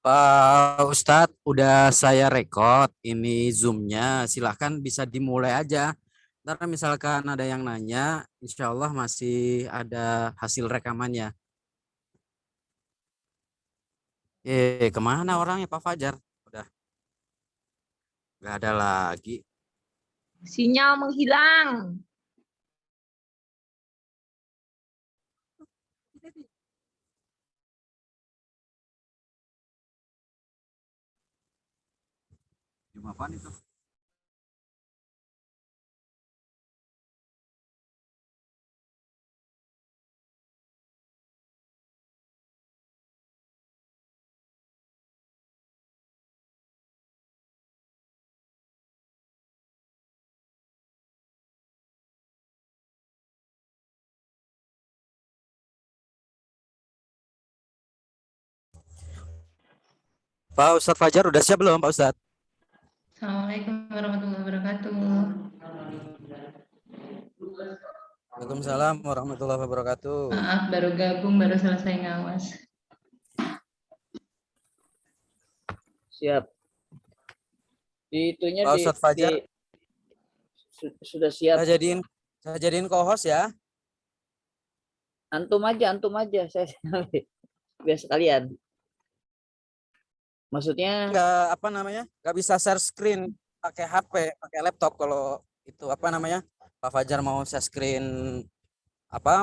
Pak Ustadz, udah saya record ini Zoom-nya. Silahkan bisa dimulai aja. Ntar misalkan ada yang nanya, insya Allah masih ada hasil rekamannya. Kemana orangnya Pak Fajar? Udah nggak ada lagi. Sinyal menghilang. Cuma apaan itu? Pak Ustadz Fajar udah siap belum Pak Ustadz? Assalamualaikum warahmatullahi wabarakatuh. Waalaikumsalam warahmatullahi wabarakatuh. Maaf, baru gabung, baru selesai ngawas. Siap. Di itunya Pak Ustadz Fajar, sudah siap. saya jadiin co-host ya. Antum aja. Saya biar sekalian. Maksudnya Nggak bisa share screen pakai HP, pakai laptop kalau itu Pak Fajar mau share screen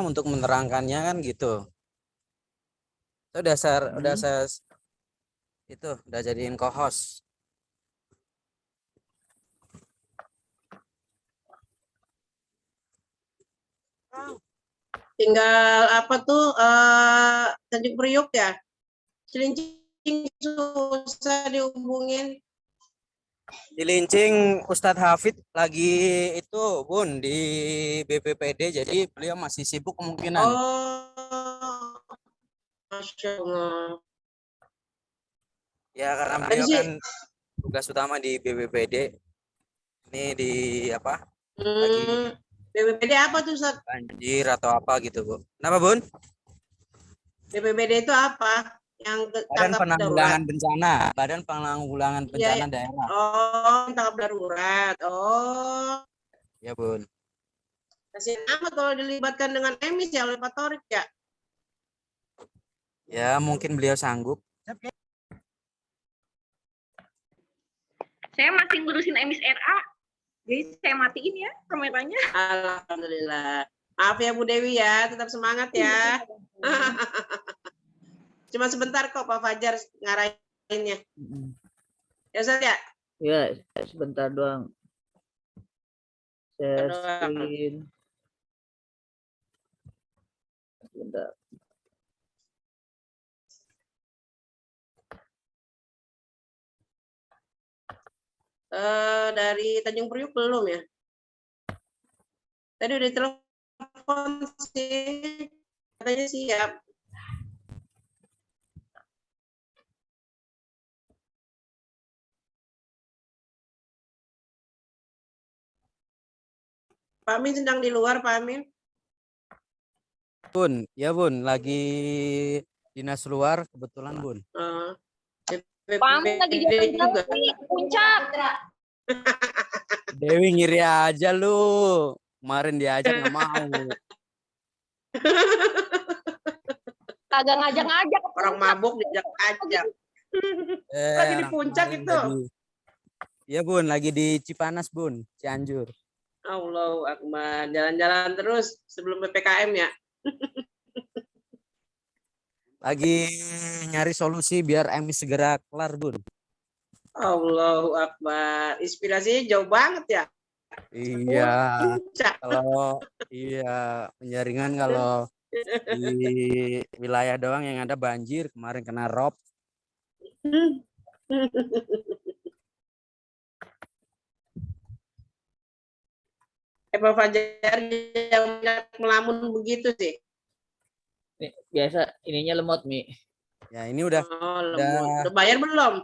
untuk menerangkannya kan gitu. Saya udah jadiin co-host. Tinggal Tanjung Priok ya, Cilincing susah dihubungin. Cilincing Ustadz Hafid lagi itu Bun di BPPD, jadi beliau masih sibuk kemungkinan. Oh, Masya Allah. Ya karena beliau kan tugas utama di BPPD. Ini di lagi BPBD apa tuh, Ustaz? banjir atau apa gitu, Bu. Kenapa, Bun? BPBD itu apa? Yang Badan tanggap Penanggulangan darurat. Bencana. Badan Penanggulangan Bencana Daerah. Oh, tanggap darurat. Oh, Ya, Bun. kasihan amat kalau dilibatkan dengan emis ya oleh Pak Torik ya. Ya, mungkin beliau sanggup. Saya masih ngurusin emis RA, jadi saya matiin ya kameranya. Alhamdulillah. Maaf ya Bu Dewi ya, tetap semangat ya. Cuma sebentar kok Pak Fajar ngarahinnya. Ya Ustaz ya? ya sebentar doang. Share screen. Sebentar. Dari Tanjung Priok belum ya? Tadi udah telepon sih, katanya siap. Pak Amin sedang di luar, Pak Amin. Bun, ya Bun, lagi dinas luar kebetulan Bun. Pak Amin lagi jalan-jalan nih, puncak. Dewi ngiri aja lu. Kemarin diajak nggak mau. Kagak ngajak-ngajak. Orang mabuk diajak-ajak. Lagi di puncak itu. Iya Bun, lagi di Cipanas Bun, Cianjur. Allahu Akbar. Jalan-jalan terus sebelum PPKM ya. Lagi nyari solusi biar emis segera kelar Bun. Allahu Akbar. Inspirasinya jauh banget ya. Iya. Puncak. Penjaringan kalau di wilayah doang yang ada banjir, kemarin kena rob. Pak Fajar yang melamun begitu sih. Biasa ininya lemot, Mi. Ya, ini udah udah bayar belum?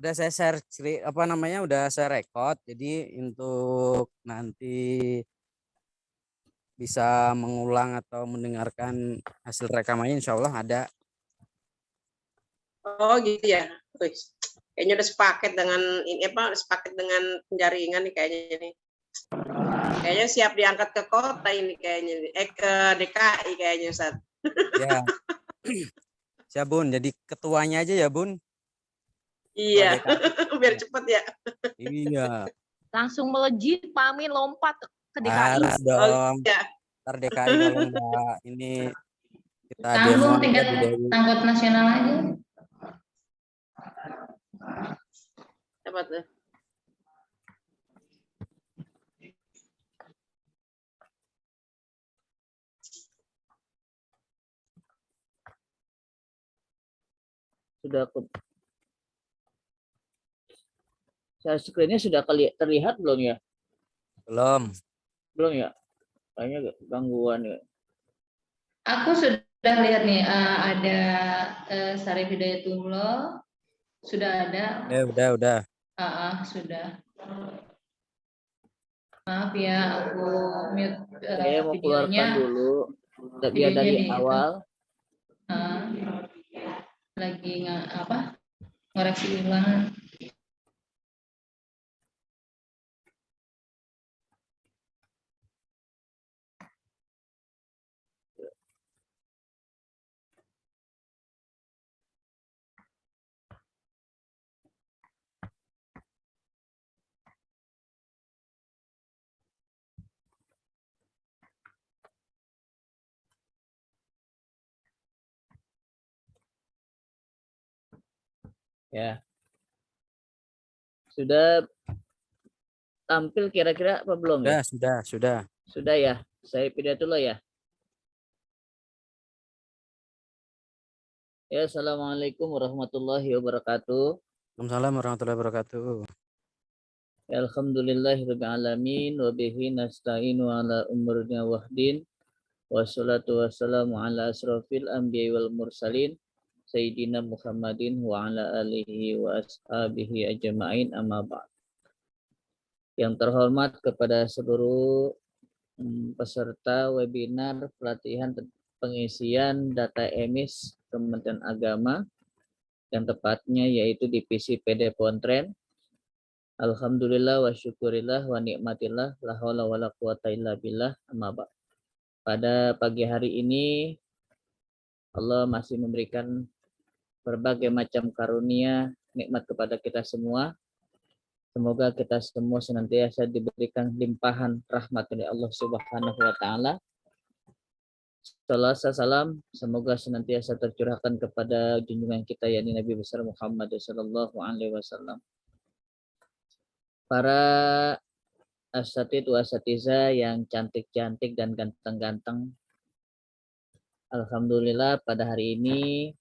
Udah saya share udah saya record, jadi untuk nanti bisa mengulang atau mendengarkan hasil rekamannya insya Allah ada. Oh gitu ya. Wih, kayaknya udah sepaket dengan ini apa? Sepaket dengan penjaringan nih kayaknya nih. Kayaknya siap diangkat ke kota ini kayaknya. Ke DKI kayaknya Ustaz. Ya, siap Bun. Jadi ketuanya aja ya Bun. Ketua Iya, DKI. biar cepet ya. Iya, Langsung melejit, Pak Amin lompat ke DKI. harus Oh dong. iya. Ntar DKI kalau enggak ini kita demo Tanggung aja tingkat di Dewi. tangkut nasional aja. Apa tuh? Sudah share screen-nya sudah terlihat belum ya? Belum. Belum ya? Kayaknya gangguan ya. Aku sudah lihat nih ada Sarif Hidayatullah sudah ada. Udah. Sudah. Maaf ya, aku mute Saya mau videonya. keluarkan dulu biar dari awal. Lagi ngoreksi ulang. Ya. Sudah tampil kira-kira apa belum ya? Sudah. Sudah ya. Saya pindah dulu ya. Ya, assalamualaikum warahmatullahi wabarakatuh. Waalaikumsalam warahmatullahi wabarakatuh. Alhamdulillahirabbil alamin wa bihi nasta'inu ala umurina wahdin. Wassalatu wassalamu ala asrofil anbiya'i wal mursalin Sayyidina Muhammadin wa ala alihi wa ashabihi ajma'in amma ba'd. Yang terhormat kepada seluruh peserta webinar pelatihan pengisian data emis Kementerian Agama yang tepatnya yaitu divisi PD Pontren. Alhamdulillah wa syukurillah wa nikmatillah la haula wala quwata illa billah amma ba'd. Pada pagi hari ini Allah masih memberikan berbagai macam karunia nikmat kepada kita semua. Semoga kita semua senantiasa diberikan limpahan rahmat dari Allah Subhanahu wa taala. Salam semoga senantiasa tercurahkan kepada junjungan kita yakni Nabi besar Muhammad sallallahu alaihi wasallam. Para asatidz wa asatidzah yang cantik-cantik dan ganteng-ganteng. Alhamdulillah pada hari ini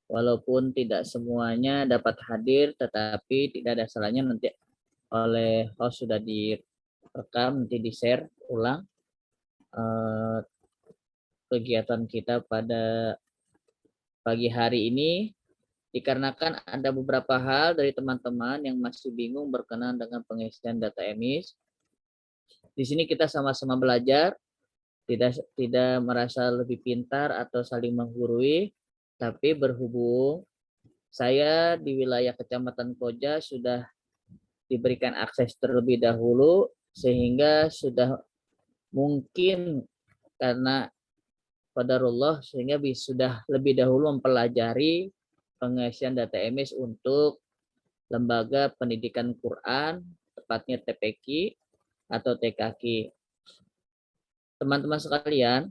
walaupun tidak semuanya dapat hadir, tetapi tidak ada salahnya nanti oleh host sudah direkam, nanti di-share ulang kegiatan kita pada pagi hari ini, dikarenakan ada beberapa hal dari teman-teman yang masih bingung berkenaan dengan pengisian data emis. Di sini kita sama-sama belajar, tidak merasa lebih pintar atau saling menggurui, tapi berhubung saya di wilayah Kecamatan Koja sudah diberikan akses terlebih dahulu, sehingga sudah mungkin karena qadarullah sehingga sudah lebih dahulu mempelajari pengisian data emis untuk lembaga pendidikan Quran, tepatnya TPQ atau TKQ. Teman-teman sekalian,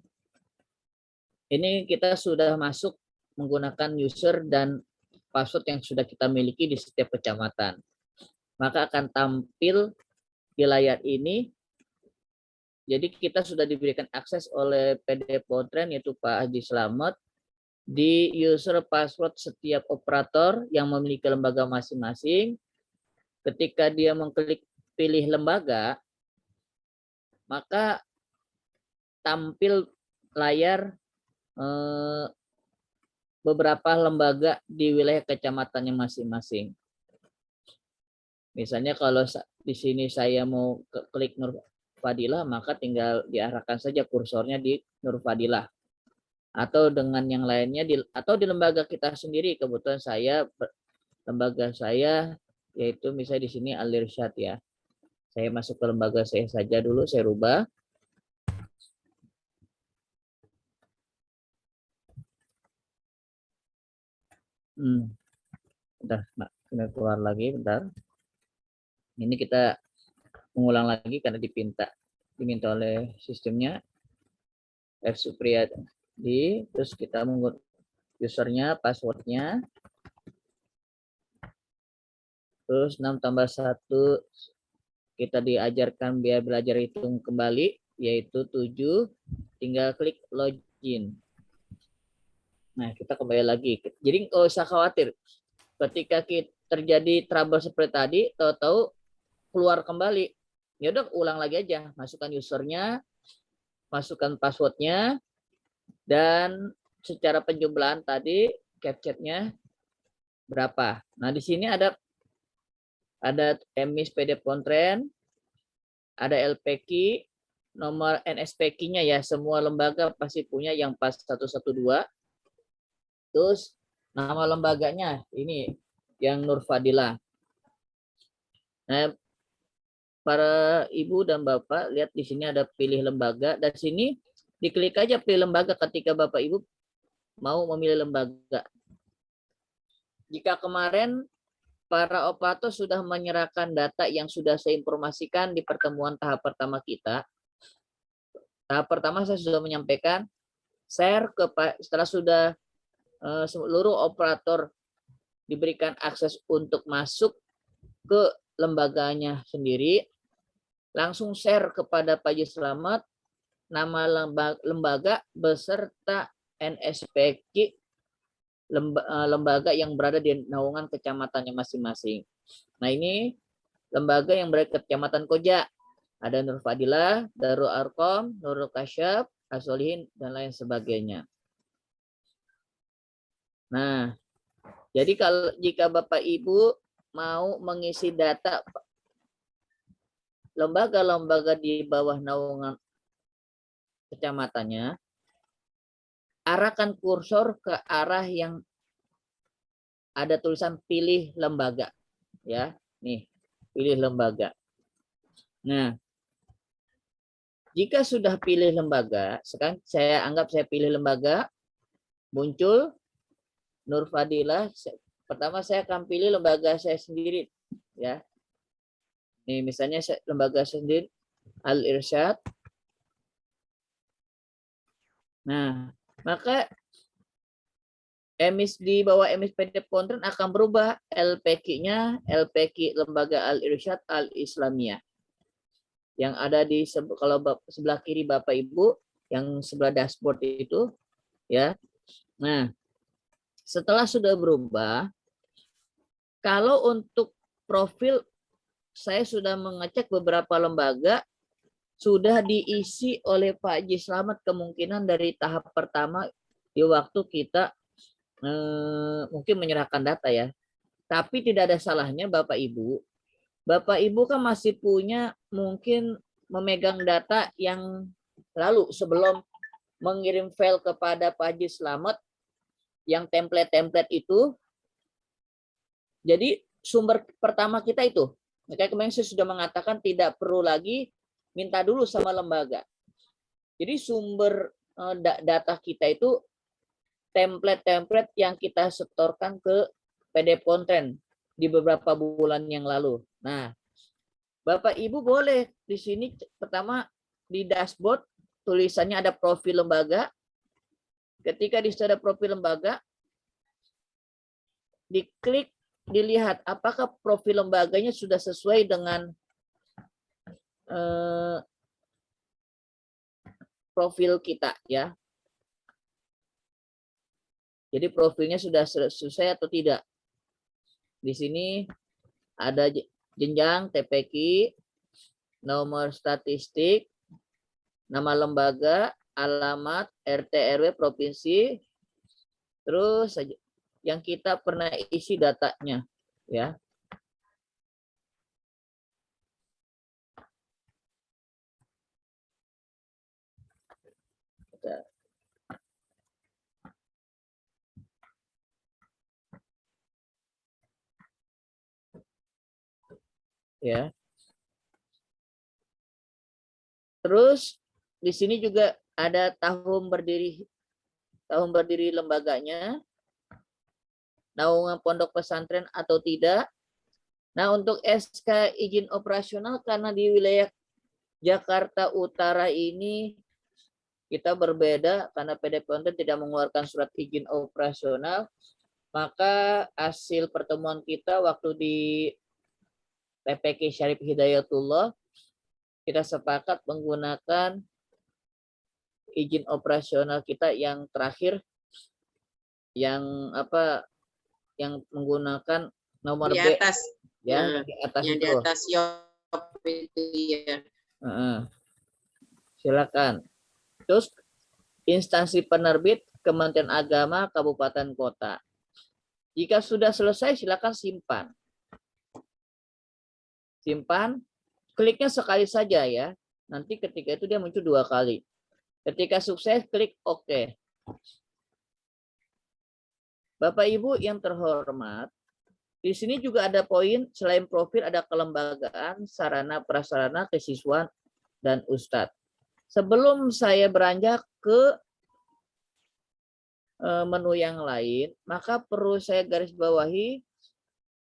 ini kita sudah masuk menggunakan user dan password yang sudah kita miliki di setiap kecamatan. Maka akan tampil di layar ini. Jadi kita sudah diberikan akses oleh PD Pontren yaitu Pak Haji Slamet di user password setiap operator yang memiliki lembaga masing-masing. Ketika dia mengklik pilih lembaga, maka tampil layar beberapa lembaga di wilayah kecamatannya masing-masing. Misalnya kalau di sini saya mau klik Nur Fadilah, maka tinggal diarahkan saja kursornya di Nur Fadilah. atau dengan yang lainnya atau di lembaga kita sendiri. Kebetulan lembaga saya yaitu misalnya di sini Al Irsyad ya. Saya masuk ke lembaga saya saja dulu, saya rubah. Bentar, Mbak. Ini keluar lagi, bentar. Ini kita mengulang lagi karena diminta oleh sistemnya. F Supriyadi, terus kita menggunakan usernya, passwordnya, terus 6 tambah 1 kita diajarkan biar belajar hitung kembali, yaitu 7, tinggal klik login. Nah, kita kembali lagi. Jadi nggak usah khawatir. Ketika terjadi trouble seperti tadi, tahu-tahu keluar kembali. Ya udah ulang lagi aja, masukkan usernya, masukkan passwordnya, dan secara penjumlahan tadi captcha-nya berapa. Nah, di sini ada emis PDF Pontren, ada LPQ, nomor NSPQ-nya ya, semua lembaga pasti punya yang pas 112. Terus nama lembaganya ini yang Nur Fadila. Nah, para ibu dan bapak lihat di sini ada pilih lembaga, dan sini diklik aja pilih lembaga ketika bapak ibu mau memilih lembaga. Jika kemarin para operator sudah menyerahkan data yang sudah saya informasikan di pertemuan tahap pertama kita. Tahap pertama saya sudah menyampaikan share setelah sudah seluruh operator diberikan akses untuk masuk ke lembaganya sendiri, langsung share kepada Pak Haji Slamet nama lembaga beserta NSPQ lembaga yang berada di naungan kecamatannya masing-masing. Nah, ini lembaga yang berada di Kecamatan Koja. Ada Nur Fadilah, Darul Arkom, Nurul Kasyaf, Asolihin, dan lain sebagainya. Nah, jadi jika Bapak Ibu mau mengisi data lembaga-lembaga di bawah naungan kecamatannya, arahkan kursor ke arah yang ada tulisan pilih lembaga. Ya, nih, pilih lembaga. Nah, jika sudah pilih lembaga, sekarang saya anggap saya pilih lembaga, muncul Nur Fadilah. Pertama saya akan pilih lembaga saya sendiri, ya. Nih, misalnya lembaga saya sendiri Al Irsyad. Nah, maka di bawah emis PDF Pontren akan berubah LPQ-nya, LPQ lembaga Al Irsyad Al Islamiyah. Yang ada di kalau sebelah kiri Bapak Ibu, yang sebelah dashboard itu, ya. Nah, setelah sudah berubah, kalau untuk profil saya sudah mengecek beberapa lembaga sudah diisi oleh Pak Haji Slamet, kemungkinan dari tahap pertama di waktu kita mungkin menyerahkan data ya. Tapi tidak ada salahnya Bapak Ibu kan masih punya mungkin memegang data yang lalu sebelum mengirim file kepada Pak Haji Slamet yang template-template itu. Jadi sumber pertama kita itu. Kayak kemarin saya sudah mengatakan tidak perlu lagi minta dulu sama lembaga. Jadi sumber data kita itu template-template yang kita setorkan ke PDF Pontren di beberapa bulan yang lalu. Nah, Bapak Ibu boleh di sini pertama di dashboard tulisannya ada profil lembaga. Ketika di situ ada profil lembaga, diklik, dilihat apakah profil lembaganya sudah sesuai dengan profil kita ya. Jadi profilnya sudah sesuai atau tidak. Di sini ada jenjang TPQ, nomor statistik, nama lembaga, alamat, RT RW provinsi, terus yang kita pernah isi datanya ya. ya. Terus di sini juga ada tahun berdiri lembaganya, naungan pondok pesantren atau tidak. Nah, untuk SK izin operasional karena di wilayah Jakarta Utara ini kita berbeda karena PD Pesantren tidak mengeluarkan surat izin operasional, maka hasil pertemuan kita waktu di PPK Syarif Hidayatullah kita sepakat menggunakan izin operasional kita yang terakhir yang menggunakan nomor Di B atas. ya, Nah, di atas yang di itu. atas Yop itu ya. Silakan. Terus instansi penerbit Kementerian Agama Kabupaten Kota. Jika sudah selesai silakan simpan. Simpan, kliknya sekali saja ya. Nanti ketika itu dia muncul 2 kali. Ketika sukses klik OK. Bapak Ibu yang terhormat, di sini juga ada poin selain profil ada kelembagaan, sarana prasarana, kesiswaan dan ustadz. Sebelum saya beranjak ke menu yang lain, maka perlu saya garis bawahi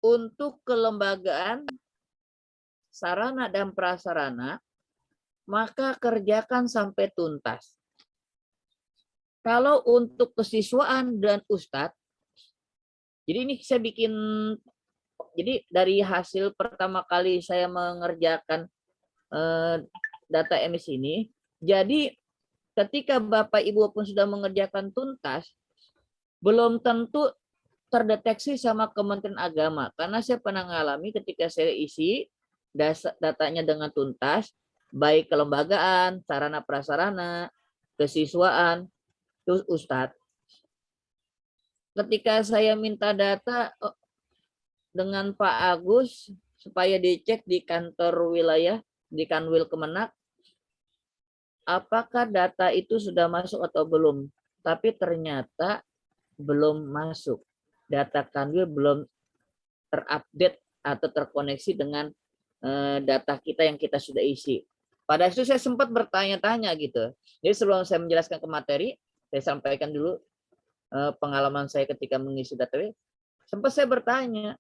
untuk kelembagaan, sarana dan prasarana, maka kerjakan sampai tuntas. Kalau untuk kesiswaan dan ustadz, jadi ini saya bikin, jadi dari hasil pertama kali saya mengerjakan data emis ini, jadi ketika Bapak Ibu pun sudah mengerjakan tuntas, belum tentu terdeteksi sama Kementerian Agama. Karena saya pernah mengalami ketika saya isi datanya dengan tuntas, baik kelembagaan, sarana prasarana, kesiswaan, terus ustadz. Ketika saya minta data dengan Pak Agus supaya dicek di kantor wilayah, di Kanwil Kemenak, apakah data itu sudah masuk atau belum. Tapi ternyata belum masuk. Data Kanwil belum terupdate atau terkoneksi dengan data kita yang kita sudah isi. Pada itu saya sempat bertanya-tanya gitu. Jadi sebelum saya menjelaskan ke materi, saya sampaikan dulu pengalaman saya ketika mengisi database. Sempat saya bertanya,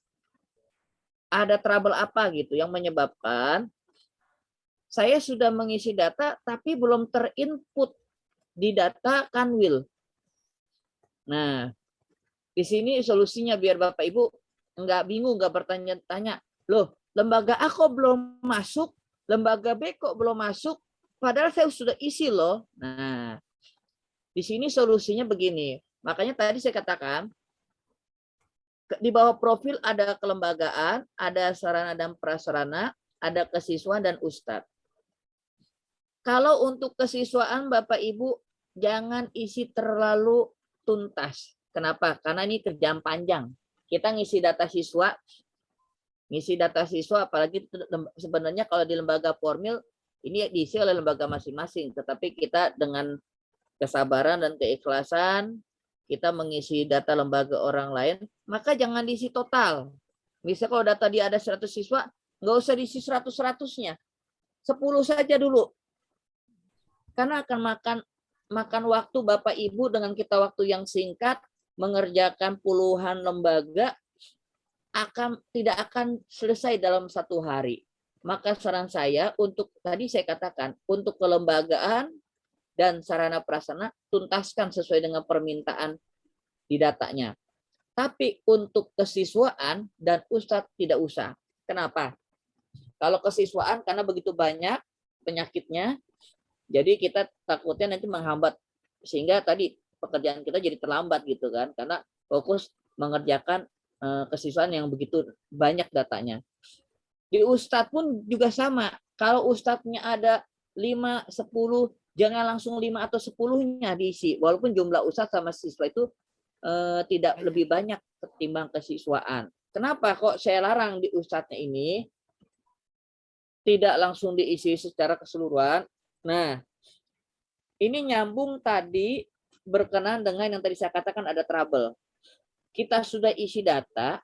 ada trouble apa gitu yang menyebabkan saya sudah mengisi data tapi belum terinput di data Kanwil. Nah, di sini solusinya biar Bapak Ibu nggak bingung, nggak bertanya-tanya. Loh, lembaga A kok belum masuk? Lembaga B kok belum masuk? Padahal saya sudah isi loh. Nah, di sini solusinya begini. Makanya tadi saya katakan, di bawah profil ada kelembagaan, ada sarana dan prasarana, ada kesiswaan dan ustadz. Kalau untuk kesiswaan Bapak Ibu jangan isi terlalu tuntas. Kenapa? Karena ini kerjaan panjang. Kita ngisi data siswa apalagi sebenarnya kalau di lembaga formil ini diisi oleh lembaga masing-masing, tetapi kita dengan kesabaran dan keikhlasan kita mengisi data lembaga orang lain, maka jangan diisi total. Misalnya kalau data dia ada 100 siswa, nggak usah diisi 100-100-nya. 10 saja dulu. Karena akan makan waktu Bapak Ibu dengan kita waktu yang singkat, mengerjakan puluhan lembaga, tidak akan selesai dalam 1 hari. Maka saran saya untuk, tadi saya katakan, untuk kelembagaan dan sarana prasarana tuntaskan sesuai dengan permintaan di datanya. Tapi untuk kesiswaan dan ustadz tidak usah. Kenapa? Kalau kesiswaan karena begitu banyak penyakitnya, jadi kita takutnya nanti menghambat sehingga tadi pekerjaan kita jadi terlambat gitu kan, karena fokus mengerjakan kesiswaan yang begitu banyak datanya. Di ustadz pun juga sama. Kalau ustadznya ada 5, 10, jangan langsung 5 atau 10-nya diisi. Walaupun jumlah ustadz sama siswa itu tidak lebih banyak ketimbang kesiswaan. Kenapa kok saya larang di ustadznya ini tidak langsung diisi secara keseluruhan? Nah, ini nyambung tadi berkenaan dengan yang tadi saya katakan ada trouble. Kita sudah isi data,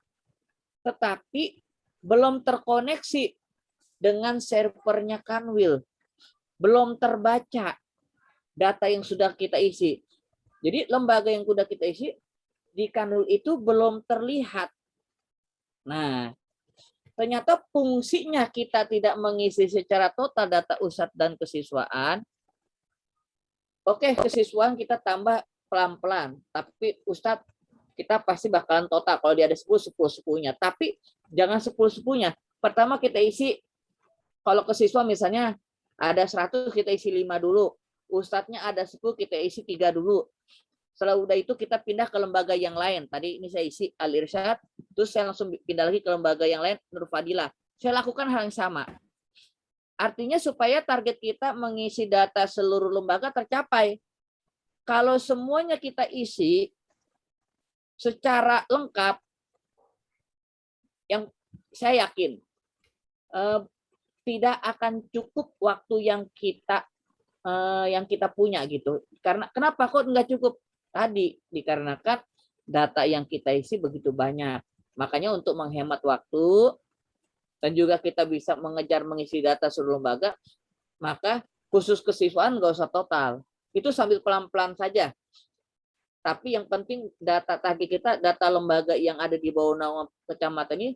tetapi belum terkoneksi dengan servernya Kanwil. Belum terbaca data yang sudah kita isi. Jadi lembaga yang sudah kita isi di Kanwil itu belum terlihat. Nah, ternyata fungsinya kita tidak mengisi secara total data USAT dan kesiswaan. Oke, kesiswaan kita tambah pelan-pelan, tapi Ustadz kita pasti bakalan total kalau dia ada 10 10-10-nya, tapi jangan 10-10-nya. Pertama kita isi, kalau ke siswa misalnya ada 100 kita isi 5 dulu, Ustadznya ada 10 kita isi 3 dulu. Setelah udah itu kita pindah ke lembaga yang lain. Tadi ini saya isi Al-Irsyad, terus saya langsung pindah lagi ke lembaga yang lain, Nur Fadilah. Saya lakukan hal yang sama. Artinya supaya target kita mengisi data seluruh lembaga tercapai. Kalau semuanya kita isi secara lengkap, yang saya yakin tidak akan cukup waktu yang kita punya gitu. Karena kenapa kok nggak cukup? Tadi dikarenakan data yang kita isi begitu banyak. Makanya untuk menghemat waktu dan juga kita bisa mengejar mengisi data seluruh lembaga, maka khusus kesiswaan nggak usah total. Itu sambil pelan-pelan saja. Tapi yang penting data target kita, data lembaga yang ada di bawah naungan kecamatan ini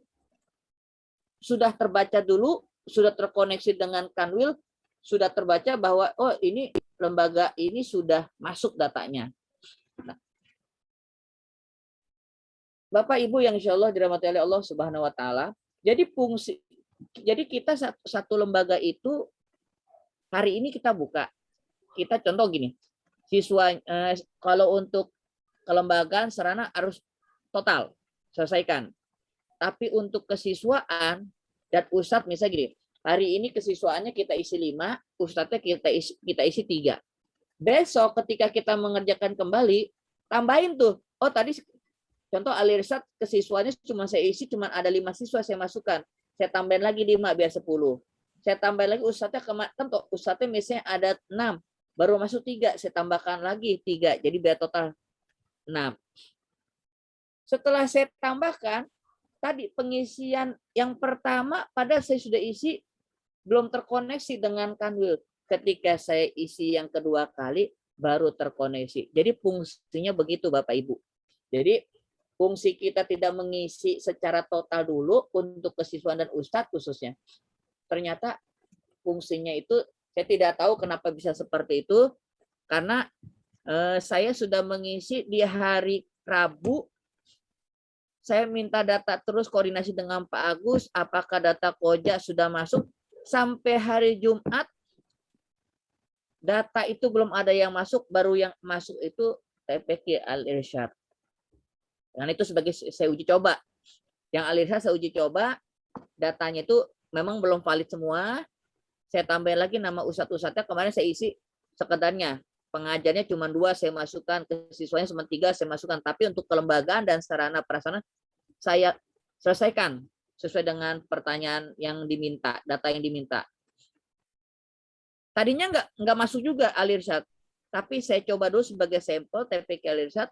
sudah terbaca dulu, sudah terkoneksi dengan Kanwil, sudah terbaca bahwa oh ini lembaga ini sudah masuk datanya. Nah, Bapak Ibu yang insya Allah dirahmati oleh Allah Subhanahu Wa Taala, jadi kita satu lembaga itu hari ini kita buka, kita contoh gini, siswa kalau untuk kelembagaan sarana harus total selesaikan. Tapi untuk kesiswaan dan USAT misalnya gini, hari ini kesiswaannya kita isi 5, USATnya kita isi 3. Besok ketika kita mengerjakan kembali, tambahin tuh. Oh tadi contoh Al-Irsyad kesiswaannya saya isi cuma ada 5 siswa saya masukkan. Saya tambahin lagi 5 biar 10. Saya tambahin lagi USATnya contoh USATnya misalnya ada 6, baru masuk 3, saya tambahkan lagi 3. Jadi biar total 6. Setelah saya tambahkan, tadi pengisian yang pertama pada saya sudah isi belum terkoneksi dengan Kanwil. Ketika saya isi yang kedua kali baru terkoneksi. Jadi fungsinya begitu Bapak Ibu. Jadi fungsi kita tidak mengisi secara total dulu untuk kesiswaan dan ustadz khususnya. Ternyata fungsinya itu saya tidak tahu kenapa bisa seperti itu karena saya sudah mengisi di hari Rabu. Saya minta data terus koordinasi dengan Pak Agus, apakah data Koja sudah masuk. Sampai hari Jumat, data itu belum ada yang masuk, baru yang masuk itu TPQ Al-Irsyad. Dan itu sebagai saya uji coba. Yang Al-Irsyad saya uji coba, datanya itu memang belum valid semua. Saya tambahin lagi nama ustadz-ustadznya, kemarin saya isi sekedarnya. Pengajarnya cuma 2 saya masukkan, siswanya cuma 3 saya masukkan. Tapi untuk kelembagaan dan sarana prasarana saya selesaikan sesuai dengan pertanyaan yang diminta, data yang diminta. Tadinya nggak masuk juga Al-Irsyad, tapi saya coba dulu sebagai sampel TPK Al-Irsyad,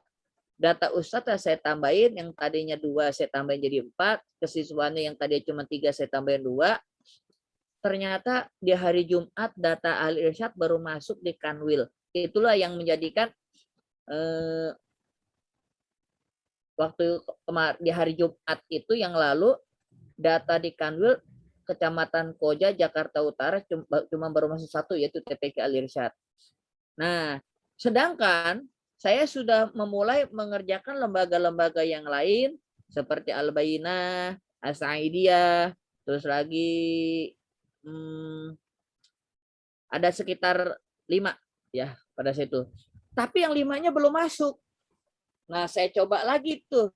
data ustadz saya tambahin, yang tadinya 2 saya tambahin jadi 4, kesiswaannya yang tadinya cuma 3 saya tambahin 2. Ternyata di hari Jumat data Al-Irsyad baru masuk di Kanwil. Itulah yang menjadikan waktu di hari Jumat itu yang lalu data di Kanwil Kecamatan Koja Jakarta Utara cuma baru masuk 1 yaitu TPK Al-Irsyad. Nah, sedangkan saya sudah memulai mengerjakan lembaga-lembaga yang lain seperti Al-Bayyinah, As-Sa'idiyah, terus lagi ada sekitar 5 ya pada situ. Tapi yang 5-nya belum masuk. Nah, saya coba lagi tuh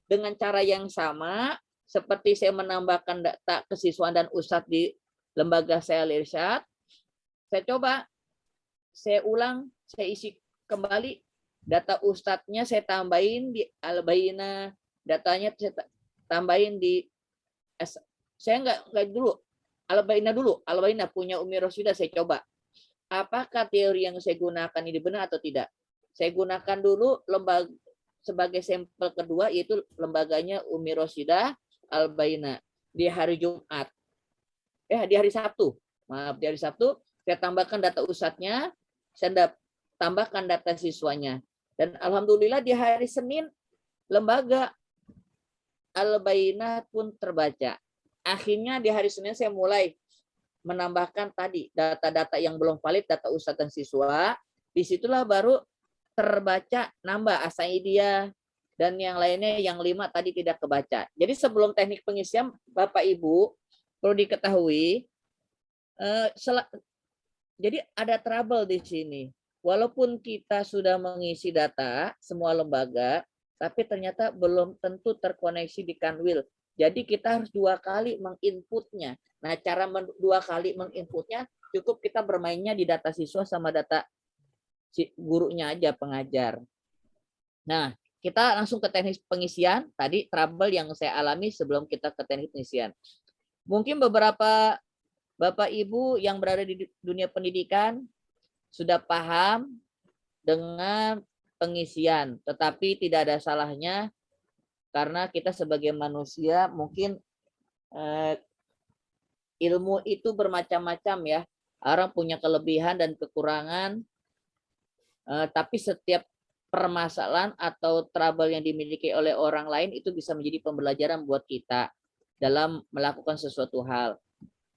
dengan cara yang sama seperti saya menambahkan data kesiswaan dan ustadz di lembaga saya Al-Irsyad. Saya coba, saya ulang, saya isi kembali data ustadznya saya tambahin di Al-Bayyinah, datanya saya tambahin di saya nggak dulu Al-Bayyinah dulu. Al-Bayyinah punya Umi Rosyidah saya coba. Apakah teori yang saya gunakan ini benar atau tidak? Saya gunakan dulu lembaga sebagai sampel kedua yaitu lembaganya Umi Rosyidah Al-Bayyinah di hari Jumat. di hari Sabtu. Maaf, di hari Sabtu saya tambahkan data USAT-nya, saya tambahkan data siswanya. Dan alhamdulillah di hari Senin lembaga Al-Bayyinah pun terbaca. Akhirnya di hari Senin saya mulai menambahkan tadi data-data yang belum valid, data USAT dan siswa. Disitulah baru terbaca nambah Asaidia dan yang lainnya, yang 5 tadi tidak kebaca. Jadi sebelum teknik pengisian, Bapak Ibu perlu diketahui, jadi ada trouble di sini. Walaupun kita sudah mengisi data semua lembaga, tapi ternyata belum tentu terkoneksi di Kanwil. Jadi kita harus 2 kali menginputnya. Nah, cara 2 kali menginputnya cukup kita bermainnya di data siswa sama data gurunya aja, pengajar. Nah, kita langsung ke teknik pengisian. Tadi trouble yang saya alami sebelum kita ke teknik pengisian. Mungkin beberapa Bapak Ibu yang berada di dunia pendidikan sudah paham dengan pengisian, tetapi tidak ada salahnya karena kita sebagai manusia mungkin ilmu itu bermacam-macam ya. Orang punya kelebihan dan kekurangan, tapi setiap permasalahan atau trouble yang dimiliki oleh orang lain itu bisa menjadi pembelajaran buat kita dalam melakukan sesuatu hal.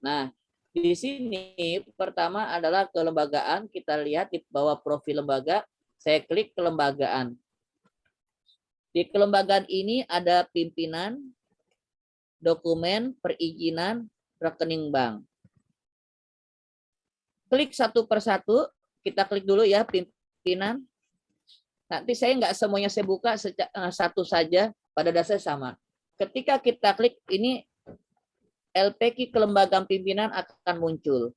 Nah, di sini pertama adalah kelembagaan. Kita lihat di bawah profil lembaga, saya klik kelembagaan. Di kelembagaan ini ada pimpinan, dokumen, perizinan, rekening bank. Klik satu persatu, kita klik dulu ya pimpinan. Nanti saya nggak semuanya saya buka satu saja, pada dasarnya sama. Ketika kita klik ini, LPQ kelembagaan pimpinan akan muncul.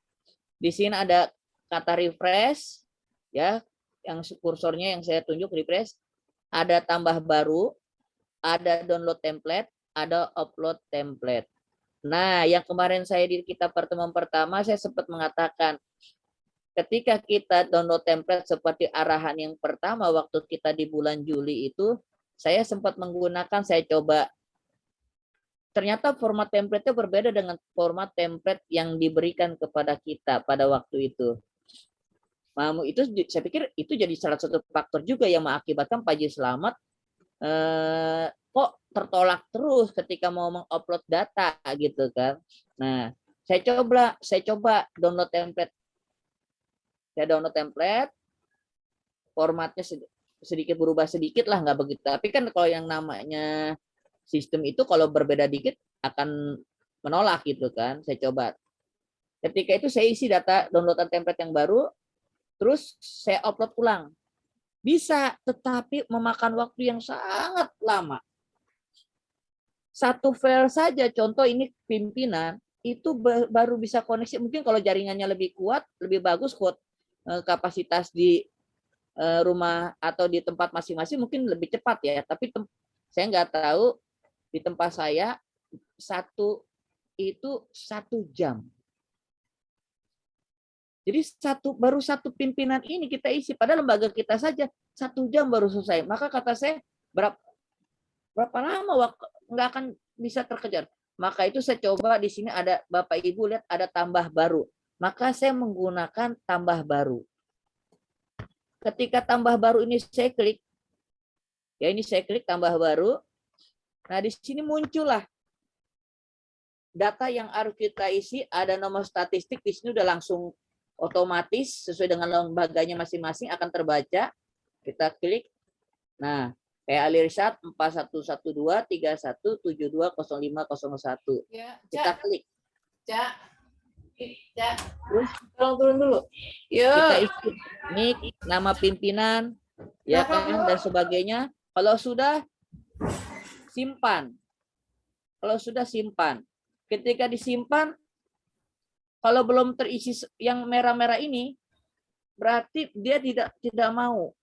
Di sini ada kata refresh, ya, yang kursornya yang saya tunjuk refresh. Ada tambah baru, ada download template, ada upload template. Nah, yang kemarin saya di kita pertemuan pertama saya sempat mengatakan, ketika kita download template seperti arahan yang pertama waktu kita di bulan Juli itu, saya sempat menggunakan, saya coba. Ternyata format template-nya berbeda dengan format template yang diberikan kepada kita pada waktu itu. Itu saya pikir itu jadi salah satu faktor juga yang mengakibatkan Pak Haji Slamet kok tertolak terus ketika mau mengupload data gitu kan. Nah, saya coba download template. Saya download template, formatnya sedikit berubah sedikit lah, nggak begitu. Tapi kan kalau yang namanya sistem itu kalau berbeda dikit akan menolak gitu kan. Saya coba. Ketika itu saya isi data downloadan template yang baru, terus saya upload ulang. Bisa, tetapi memakan waktu yang sangat lama. Satu file saja, contoh ini pimpinan, itu baru bisa koneksi. Mungkin kalau jaringannya lebih kuat, lebih bagus kapasitas di rumah atau di tempat masing-masing mungkin lebih cepat ya. Tapi saya nggak tahu. Di tempat saya itu 1 jam. Jadi baru satu pimpinan ini kita isi. Padahal lembaga kita saja 1 jam baru selesai. Maka kata saya berapa lama waktu nggak akan bisa terkejar. Maka itu saya coba di sini ada Bapak Ibu lihat ada tambah baru. Maka saya menggunakan tambah baru. Ketika tambah baru ini saya klik, ya ini saya klik tambah baru. Nah, di sini muncullah data yang harus kita isi, ada nomor statistik, di sini udah langsung otomatis sesuai dengan lembaganya masing-masing akan terbaca. Kita klik. Nah, kayak Alirisat 411231720501. Ya, Kita klik. Terus tolong turun dulu. Yuk. Kita isi nick, nama pimpinan, ya kan, dan sebagainya. Kalau sudah simpan. Kalau sudah simpan. Ketika disimpan, kalau belum terisi yang merah-merah ini, berarti dia tidak mau.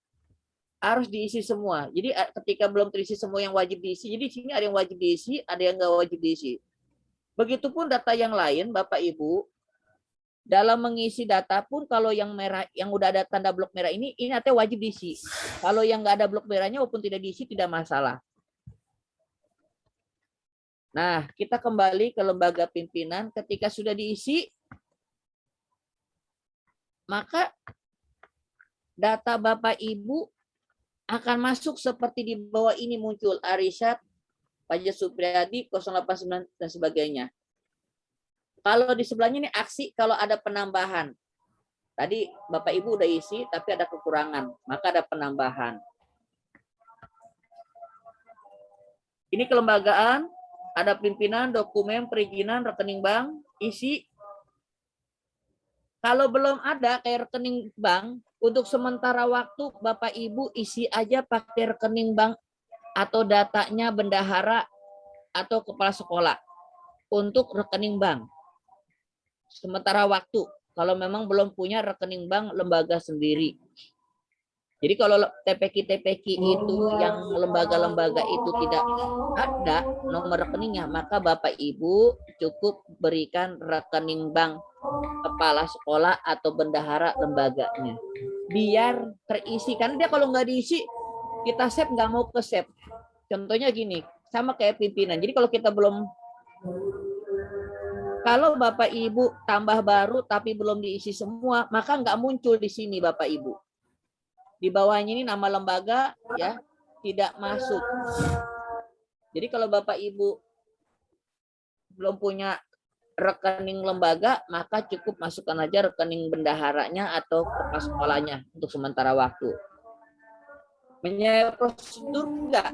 Harus diisi semua. Jadi ketika belum terisi semua yang wajib diisi, jadi sini ada yang wajib diisi, ada yang nggak wajib diisi. Begitupun data yang lain, Bapak Ibu, dalam mengisi data pun kalau yang merah, yang udah ada tanda blok merah ini artinya wajib diisi. Kalau yang nggak ada blok merahnya walaupun tidak diisi tidak masalah. Nah, kita kembali ke lembaga pimpinan. Ketika sudah diisi, maka data Bapak Ibu akan masuk seperti di bawah ini muncul Arisyad, Pajak Supriyadi, 089 dan sebagainya. Kalau di sebelahnya ini aksi kalau ada penambahan. Tadi Bapak Ibu udah isi tapi ada kekurangan, maka ada penambahan. Ini kelembagaan, ada pimpinan, dokumen, perizinan, rekening bank, isi. Kalau belum ada kayak rekening bank, untuk sementara waktu Bapak Ibu isi aja pakai rekening bank atau datanya bendahara atau kepala sekolah untuk rekening bank. Sementara waktu, kalau memang belum punya rekening bank lembaga sendiri. Jadi kalau TPQ-TPQ itu yang lembaga-lembaga itu tidak ada nomor rekeningnya, maka Bapak Ibu cukup berikan rekening bank kepala sekolah atau bendahara lembaganya. Biar terisi, karena dia kalau nggak diisi, kita save nggak mau ke save. Contohnya gini, sama kayak pimpinan. Jadi kalau kita belum, kalau Bapak Ibu tambah baru tapi belum diisi semua, maka nggak muncul di sini Bapak Ibu. Di bawahnya ini nama lembaga ya tidak masuk. Jadi kalau Bapak Ibu belum punya rekening lembaga, maka cukup masukkan aja rekening bendaharanya atau kepala sekolahnya untuk sementara waktu. Menyalahi prosedur enggak?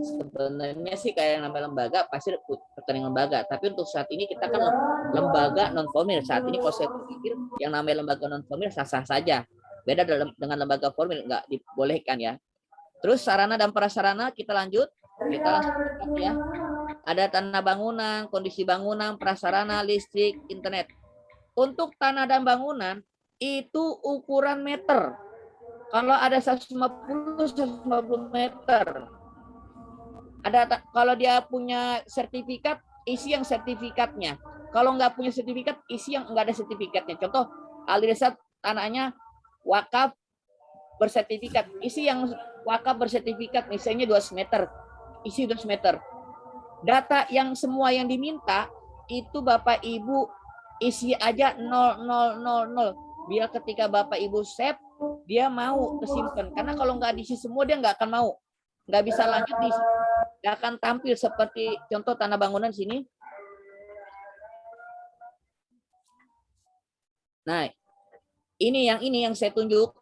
Sebenarnya sih kayak yang namanya lembaga pasti rekening lembaga, tapi untuk saat ini kita kan lembaga non formil. Saat ini kalau saya pikir yang namanya lembaga non formil sah-sah saja. Beda dengan lembaga formil, enggak dibolehkan ya. Terus sarana dan prasarana kita lanjut. Kita langsung ya. Ada tanah bangunan, kondisi bangunan, prasarana, listrik, internet. Untuk tanah dan bangunan itu ukuran meter. Kalau ada 150 meter. Kalau dia punya sertifikat, isi yang sertifikatnya. Kalau nggak punya sertifikat, isi yang nggak ada sertifikatnya. Contoh, Aliresa tanahnya wakaf bersertifikat. Isi yang wakaf bersertifikat misalnya 200 meter. Isi 200 meter. Data yang semua yang diminta itu Bapak Ibu isi aja 0000. Biar ketika Bapak Ibu save, dia mau kesimpan. Karena kalau nggak diisi semua, dia nggak akan mau. Nggak bisa lanjut diisi. Nggak akan tampil seperti contoh tanah bangunan sini. Nah, ini yang saya tunjuk.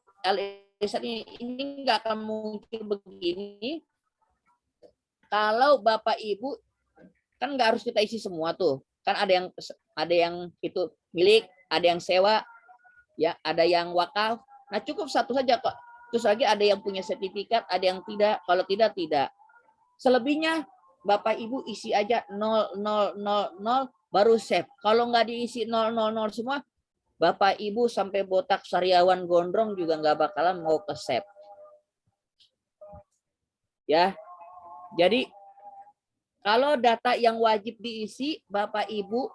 Ini nggak akan muncul begini kalau Bapak Ibu kan nggak harus kita isi semua tuh. Kan ada yang itu milik, ada yang sewa, ya, ada yang wakaf. Nah, cukup satu saja kok. Terus lagi ada yang punya sertifikat, ada yang tidak. Kalau tidak, tidak. Selebihnya Bapak Ibu isi aja 0000 baru save. Kalau nggak diisi 000 semua, Bapak Ibu sampai botak sariawan gondrong juga nggak bakalan mau ke save. Ya. Jadi kalau data yang wajib diisi, Bapak Ibu,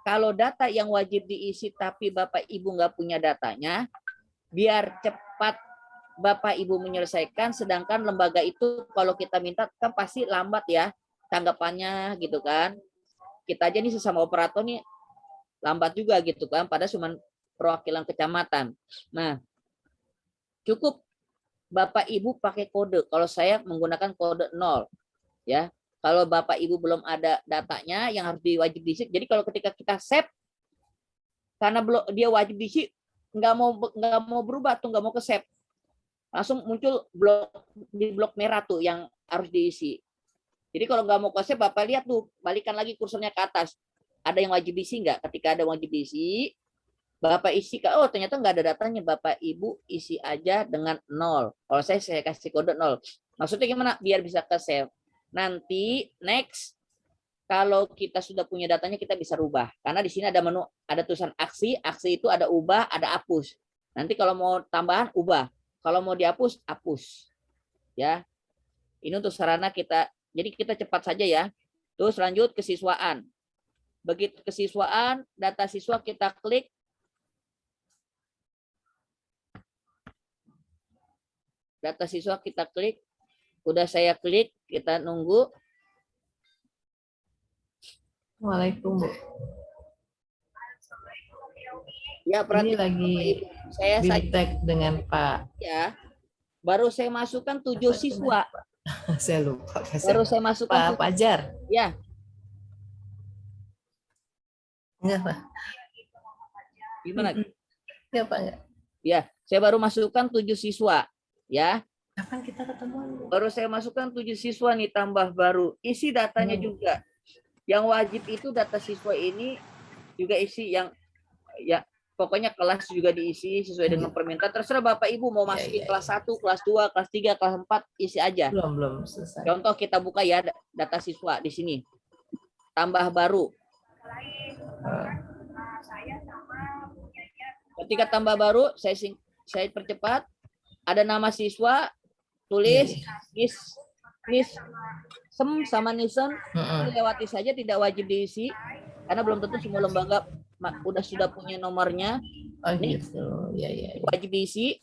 kalau data yang wajib diisi tapi Bapak Ibu nggak punya datanya, biar cepat Bapak Ibu menyelesaikan, sedangkan lembaga itu kalau kita minta kan pasti lambat ya tanggapannya gitu kan. Kita aja nih sesama operator nih lambat juga gitu kan, padahal cuma perwakilan kecamatan. Nah, cukup Bapak Ibu pakai kode. Kalau saya menggunakan kode 0 ya. Kalau Bapak Ibu belum ada datanya yang harus diwajib diisi. Jadi kalau ketika kita save karena belum dia wajib diisi, nggak mau berubah tuh, nggak mau ke save. Langsung muncul blok merah tuh yang harus diisi. Jadi kalau nggak mau ke save, Bapak lihat tuh, balikan lagi kursornya ke atas. Ada yang wajib diisi nggak? Ketika ada wajib diisi, Bapak isi, oh ternyata nggak ada datanya, Bapak Ibu isi aja dengan 0. Kalau saya kasih kode 0. Maksudnya gimana? Biar bisa ke save. Nanti next, kalau kita sudah punya datanya kita bisa rubah. Karena di sini ada menu, ada tulisan aksi, aksi itu ada ubah, ada hapus. Nanti kalau mau tambahan ubah, kalau mau dihapus, hapus. Ya. Ini untuk sarana kita. Jadi kita cepat saja ya. Terus lanjut ke siswaan. Begitu ke siswaan, data siswa kita klik. Data siswa kita klik. Udah saya klik, kita nunggu. Waalaikumsalam, Bu. Ya, Ini perhatikan lagi Bapak Ibu. Saya bimtek dengan Pak. ya, baru saya masukkan 7 siswa. Saya lupa. Baru saya masukkan Pak Fajar. ya, Enggak, Pak. gimana? Enggak, Pak. Enggak. Ya, saya baru masukkan 7 siswa. Ya, Kapan kita ketemu? baru saya masukkan 7 siswa nih tambah baru. Isi datanya juga. Yang wajib itu data siswa ini juga isi yang ya pokoknya kelas juga diisi sesuai dengan permintaan. Terserah Bapak Ibu mau masukin kelas 1, kelas 2, kelas 3, kelas 4 isi aja. Belum selesai. Contoh kita buka ya data siswa di sini. Tambah baru. Ketika tambah baru saya percepat. Ada nama siswa, tulis nis sama nisen, lewati saja, tidak wajib diisi karena belum tentu semua lembaga sudah punya nomornya. Oh gitu. Ya. Wajib diisi.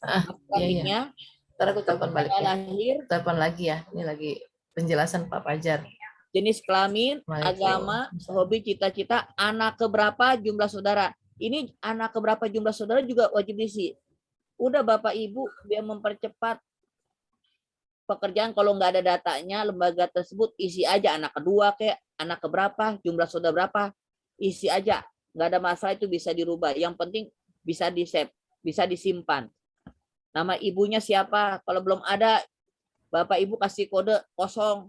Iya. Ntar aku telepon balik ya. Lahir, Telepon lagi ya. Ini lagi penjelasan Pak Fajar. jenis kelamin, agama, hobi, cita-cita, anak keberapa, jumlah saudara. Ini anak keberapa jumlah saudara juga wajib diisi. Udah Bapak Ibu biar mempercepat pekerjaan, kalau nggak ada datanya lembaga tersebut isi aja anak kedua kayak anak keberapa, jumlah saudara berapa, isi aja. Nggak ada masalah, itu bisa dirubah. Yang penting bisa di-save, bisa disimpan. Nama ibunya siapa? Kalau belum ada, Bapak Ibu kasih kode kosong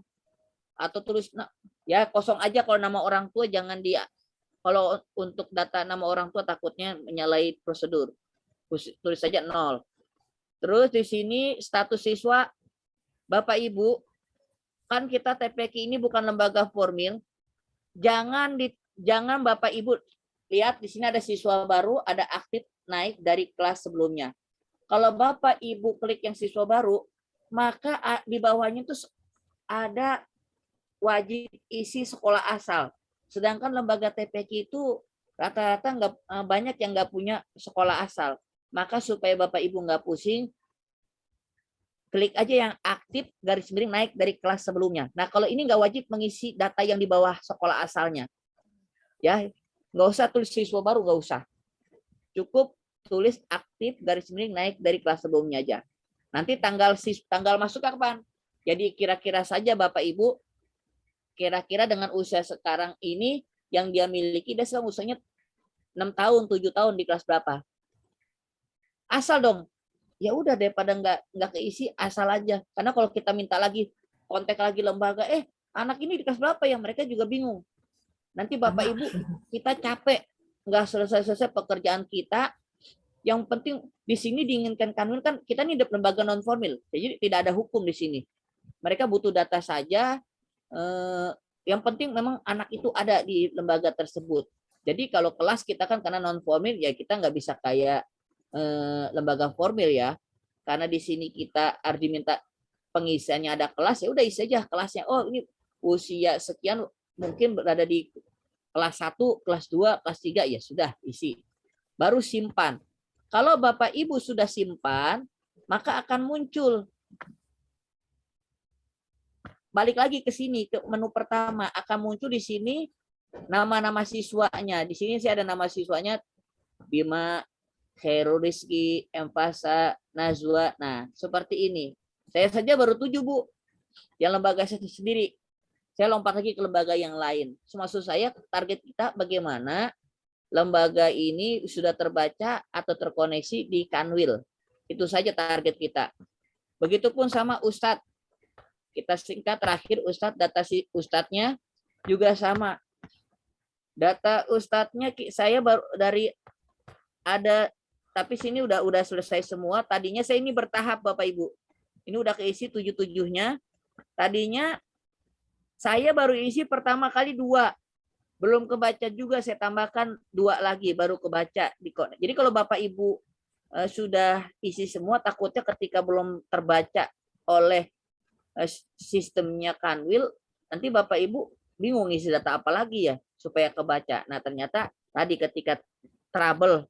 atau tulis ya kosong aja. Kalau nama orang tua jangan dia. Kalau untuk data nama orang tua takutnya menyalahi prosedur. Tulis saja 0. Terus di sini status siswa, Bapak Ibu, kan kita TPQ ini bukan lembaga formil. Jangan Bapak Ibu lihat di sini ada siswa baru, ada aktif naik dari kelas sebelumnya. Kalau Bapak Ibu klik yang siswa baru, maka di bawahnya itu ada wajib isi sekolah asal. Sedangkan lembaga TPQ itu rata-rata banyak yang nggak punya sekolah asal. Maka supaya Bapak Ibu nggak pusing, klik aja yang aktif garis miring naik dari kelas sebelumnya. Nah kalau ini nggak wajib mengisi data yang di bawah sekolah asalnya. Ya, nggak usah tulis siswa baru, nggak usah. Cukup tulis aktif garis miring naik dari kelas sebelumnya aja. Nanti tanggal masuk kapan? Jadi kira-kira saja Bapak Ibu, kira-kira dengan usia sekarang ini yang dia miliki, dia sekarang usianya 6 tahun, 7 tahun di kelas berapa? Asal dong. Ya udah daripada nggak keisi, asal aja. Karena kalau kita minta lagi, kontak lagi lembaga, anak ini di kelas berapa ya? Mereka juga bingung. Nanti Bapak Ibu kita capek, nggak selesai-selesai pekerjaan kita. Yang penting di sini diinginkan kanwil kan kita ini lembaga non formil, jadi tidak ada hukum di sini. Mereka butuh data saja. Yang penting memang anak itu ada di lembaga tersebut. Jadi kalau kelas kita kan karena non formil ya kita nggak bisa kayak lembaga formil ya, karena di sini kita harus diminta pengisiannya ada kelas, ya udah isi aja kelasnya. Oh ini usia sekian mungkin berada di kelas 1, kelas 2, kelas 3, ya sudah isi. Baru simpan. Kalau Bapak Ibu sudah simpan, maka akan muncul. Balik lagi ke sini ke menu pertama, akan muncul di sini nama-nama siswanya. Di sini saya ada nama siswanya Bima, Khairul Rizki, Empasa, Nazwa. Nah, seperti ini. Saya saja baru 7, Bu. Yang lembaga saya sendiri. Saya lompat lagi ke lembaga yang lain. Maksud saya target kita bagaimana lembaga ini sudah terbaca atau terkoneksi di Kanwil. Itu saja target kita. Begitupun sama Ustadz. Kita singkat terakhir Ustadz, data si Ustadznya juga sama. Data Ustadznya saya baru dari ada, tapi sini udah selesai semua. Tadinya saya ini bertahap Bapak Ibu. Ini udah keisi 7-7-nya. Tadinya saya baru isi pertama kali 2. Belum kebaca juga, saya tambahkan 2 lagi baru kebaca. Jadi kalau Bapak Ibu sudah isi semua, takutnya ketika belum terbaca oleh sistemnya Kanwil, nanti Bapak Ibu bingung isi data apa lagi ya supaya kebaca. Nah ternyata tadi ketika trouble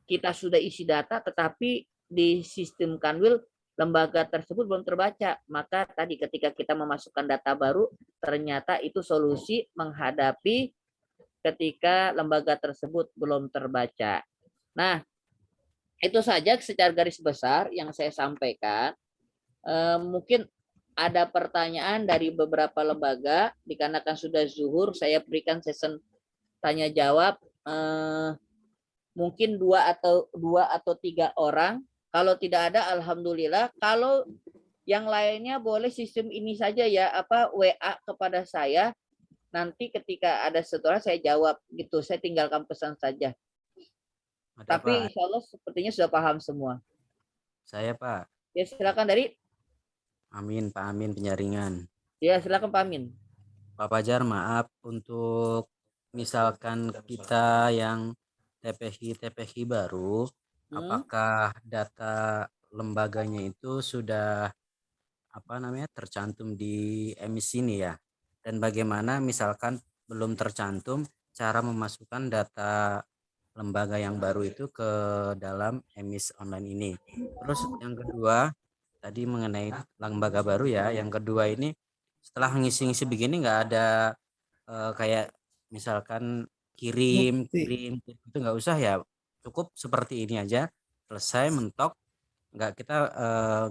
kita sudah isi data tetapi di sistem Kanwil lembaga tersebut belum terbaca, maka tadi ketika kita memasukkan data baru ternyata itu solusi menghadapi ketika lembaga tersebut belum terbaca. Nah, itu saja secara garis besar yang saya sampaikan. Mungkin ada pertanyaan dari beberapa lembaga, dikarenakan sudah zuhur, saya berikan sesi tanya jawab. Mungkin dua atau tiga orang. Kalau tidak ada, alhamdulillah. Kalau yang lainnya boleh sistem ini saja ya, WA kepada saya. Nanti ketika ada setoran saya jawab gitu. Saya tinggalkan pesan saja. Ada, Tapi Pak. insya Allah sepertinya sudah paham semua. Saya, Pak. Ya silakan dari. Amin, Pak Amin penjaringan. Ya silakan Pak Amin. Pak Fajar, maaf untuk misalkan kita yang TPI baru, apakah data lembaganya itu sudah tercantum di emis ini ya? Dan bagaimana misalkan belum tercantum cara memasukkan data lembaga yang baru itu ke dalam emis online ini. Terus yang kedua tadi mengenai lembaga baru ya, yang kedua ini setelah ngisi-ngisi begini nggak ada kayak misalkan kirim itu nggak usah ya, cukup seperti ini aja, selesai mentok, kita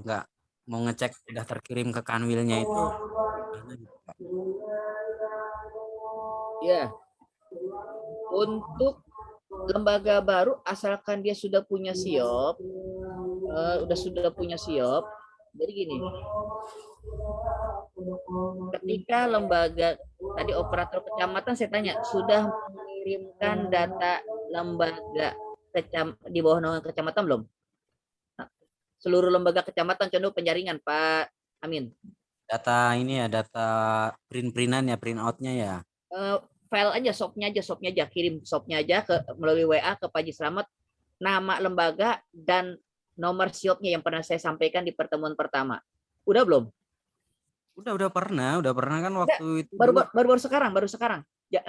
nggak mau ngecek udah terkirim ke kanwilnya itu. Ya, untuk lembaga baru asalkan dia sudah punya SIOP, jadi gini, ketika lembaga tadi operator kecamatan saya tanya sudah mengirimkan data lembaga di bawah naungan kecamatan belum? Nah, seluruh lembaga kecamatan contoh penjaringan Pak Amin. Data ini ya, data print-printan ya, print outnya ya. File aja, shopnya aja, kirim shopnya aja melalui WA ke Pak Haji Slamet, nama lembaga dan nomor SIOP-nya yang pernah saya sampaikan di pertemuan pertama. Udah belum? Udah pernah kan waktu itu. Baru sekarang. Ya,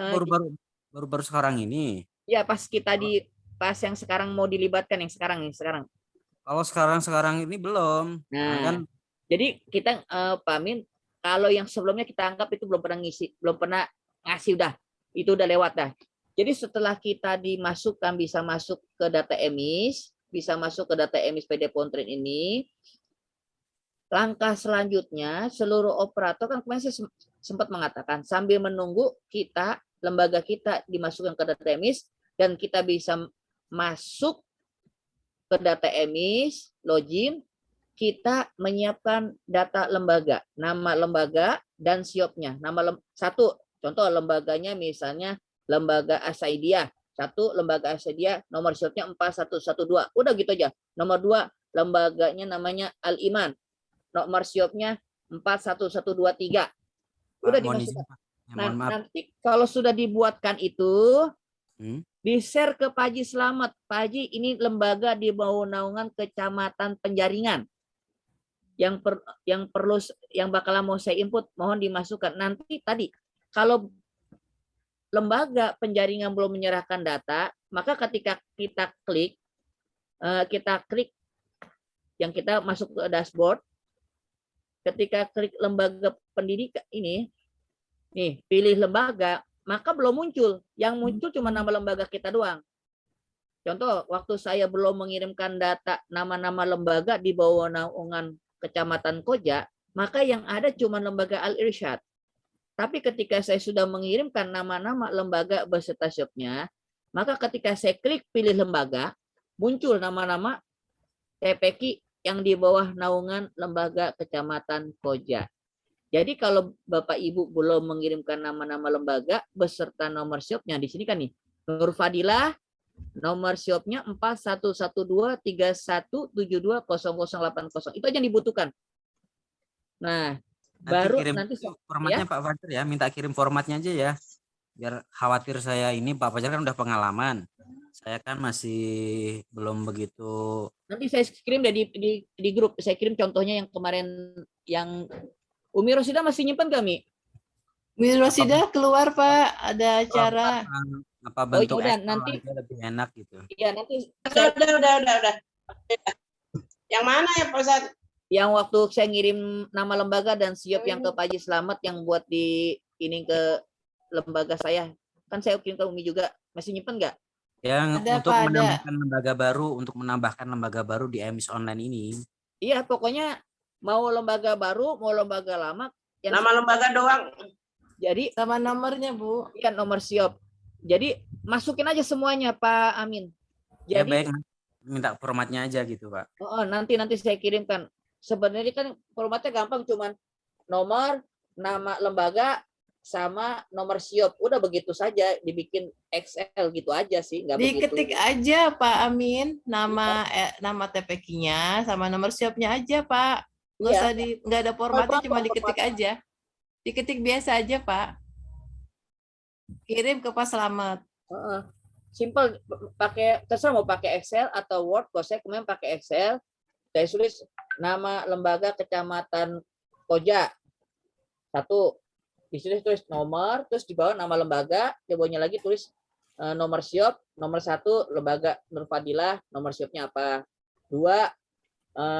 baru sekarang ini. Ya pas kita pas yang sekarang mau dilibatkan yang sekarang. Kalau sekarang ini belum. Nah, kan jadi kita Pak Amin, kalau yang sebelumnya kita anggap itu belum pernah ngasih udah. Itu udah lewat dah. Jadi setelah kita dimasukkan bisa masuk ke data emis, PD Pontren ini, langkah selanjutnya seluruh operator kan kemarin saya sempat mengatakan sambil menunggu lembaga kita dimasukkan ke data emis dan kita bisa masuk ke data emis, login, kita menyiapkan data lembaga, nama lembaga dan SIOP-nya. Satu contoh lembaganya misalnya lembaga Asaidia. Satu lembaga Asaidia nomor SIOP-nya 4112. Udah gitu aja. Nomor 2 lembaganya namanya Al-Iman. Nomor SIOP-nya 41123. Udah dimasukkan. Nah, nanti kalau sudah dibuatkan itu di-share ke Pak Haji Slamet. Pak Haji, ini lembaga di bawah naungan Kecamatan Penjaringan. Yang bakal mau saya input mohon dimasukkan. Nanti tadi kalau lembaga penjaringan belum menyerahkan data, maka ketika kita klik yang kita masuk ke dashboard, ketika klik lembaga pendidikan ini, nih pilih lembaga, maka belum muncul. Yang muncul cuma nama lembaga kita doang. Contoh, waktu saya belum mengirimkan data nama-nama lembaga di bawah naungan Kecamatan Koja, maka yang ada cuma lembaga Al-Irsyad. Tapi ketika saya sudah mengirimkan nama-nama lembaga beserta SIOP-nya, maka ketika saya klik pilih lembaga, muncul nama-nama TPQ yang di bawah naungan lembaga Kecamatan Koja. Jadi kalau Bapak Ibu belum mengirimkan nama-nama lembaga beserta nomor SIOP-nya, di sini kan nih, Nur Fadilah, nomor SIOP-nya 411231720080. Itu aja yang dibutuhkan. Nah, baru kirim nanti formatnya ya? Pak Fajar ya, minta kirim formatnya aja ya. Biar khawatir saya ini Pak Fajar kan udah pengalaman. Saya kan masih belum begitu. Nanti saya kirim di grup, saya kirim contohnya yang kemarin yang Umi Rosida masih nyimpan kami. Umi Rosida keluar Pak, ada acara. Apa bentuk nanti lebih enak gitu. Iya, nanti Udah. Yang mana ya Pak Ustadz? Yang waktu saya ngirim nama lembaga dan SIOP yang ke Pak Haji Slamet yang buat di ini ke lembaga saya Kan saya kirim ke Umi juga. Masih nyimpen nggak? Yang Ada, untuk Pak, ada. menambahkan lembaga baru di emis online ini. Iya, pokoknya mau lembaga baru, mau lembaga lama. Nama lembaga doang. Jadi Sama nomornya, Bu. kan nomor siop. Jadi masukin aja semuanya Pak Amin. Ya Jadi baik, minta formatnya aja gitu Pak. nanti saya kirimkan. Sebenarnya kan formatnya gampang, cuman nomor, nama lembaga, sama nomor siop. Udah begitu saja, dibikin Excel gitu aja sih, nggak begitu. Diketik aja Pak Amin, nama TPQ-nya sama nomor siopnya aja Pak. Nggak Iya. usah nggak ada formatnya, Format, cuma format. diketik aja. Diketik biasa aja Pak. Kirim ke Pak Slamet. Simple, pakai terserah mau pakai Excel atau Word. Kalau saya kemarin pakai Excel, saya tulis nama lembaga Kecamatan Koja. 1. Di sini tulis nomor, terus di bawah nama lembaga, di bawahnya lagi tulis nomor siop, nomor 1 lembaga Nur Fadilah, nomor siopnya apa. 2,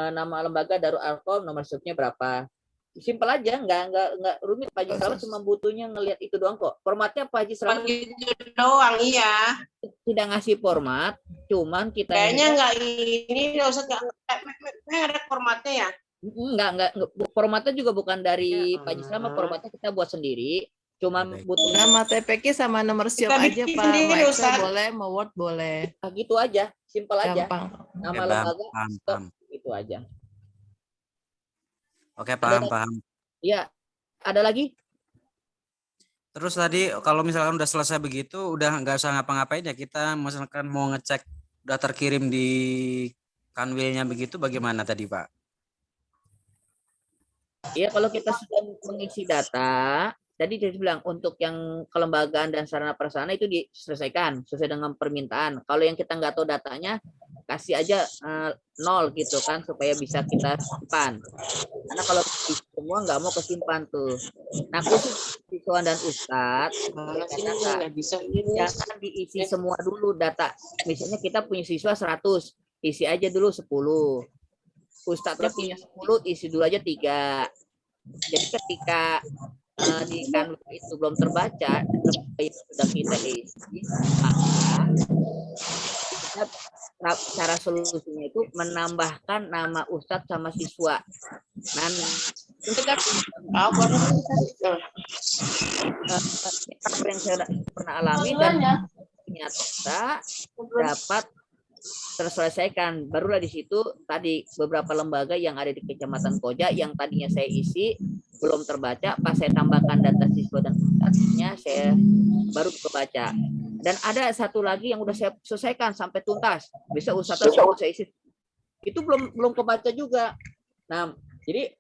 nama lembaga Darul Arqam, nomor siopnya berapa. Simpel aja, nggak rumit. Pak Haji Slamet cuma butuhnya ngelihat itu doang kok. Formatnya Pak Haji Slamet Begitu doang, iya. tidak ngasih format, cuman kita Kayaknya nggak ini, nggak usah, nggak ada formatnya ya. Enggak, formatnya juga bukan dari Ya Pak Haji Slamet, Allah. formatnya kita buat sendiri, cuman Baik. butuh Nama TPQ sama nomor siop Kita aja bikin Pak. sendiri, Mau Excel Ustaz. boleh, mau Word boleh. gitu aja, simpel aja. Gampang. Nama Oke, lembaga, paham, stop, paham. itu aja. Oke, paham. Iya, ada lagi? Terus tadi kalau misalkan udah selesai begitu, udah nggak usah ngapa-ngapain ya, kita misalkan mau ngecek udah terkirim di kanwilnya begitu, bagaimana tadi Pak? Iya, kalau kita sudah mengisi data, tadi dia bilang untuk yang kelembagaan dan sarana prasarana itu diselesaikan sesuai dengan permintaan. Kalau yang kita nggak tahu datanya, kasih aja 0 gitu kan, supaya bisa kita simpan. Karena kalau semua nggak mau kesimpan tuh. Nah, khusus siswa dan ustadz, Mana sih kata, nggak bisa ini. jangan diisi semua dulu data. Misalnya kita punya siswa 100, isi aja dulu 10. Ustadznya punya 10, isi dulu aja 3. Jadi ketika di kanwil itu belum terbaca, sudah kita isi, maka cara solusinya itu menambahkan nama ustadz sama siswa. Nah, itu kan apa yang saya pernah alami dan ternyata dapat terselesaikan. Barulah di situ tadi beberapa lembaga yang ada di Kecamatan Koja yang tadinya saya isi belum terbaca, pas saya tambahkan data siswa dan ustadznya saya baru kebaca. Dan ada satu lagi yang udah saya selesaikan sampai tuntas, bisa ustadznya saya isi, itu belum kebaca juga. Nah, jadi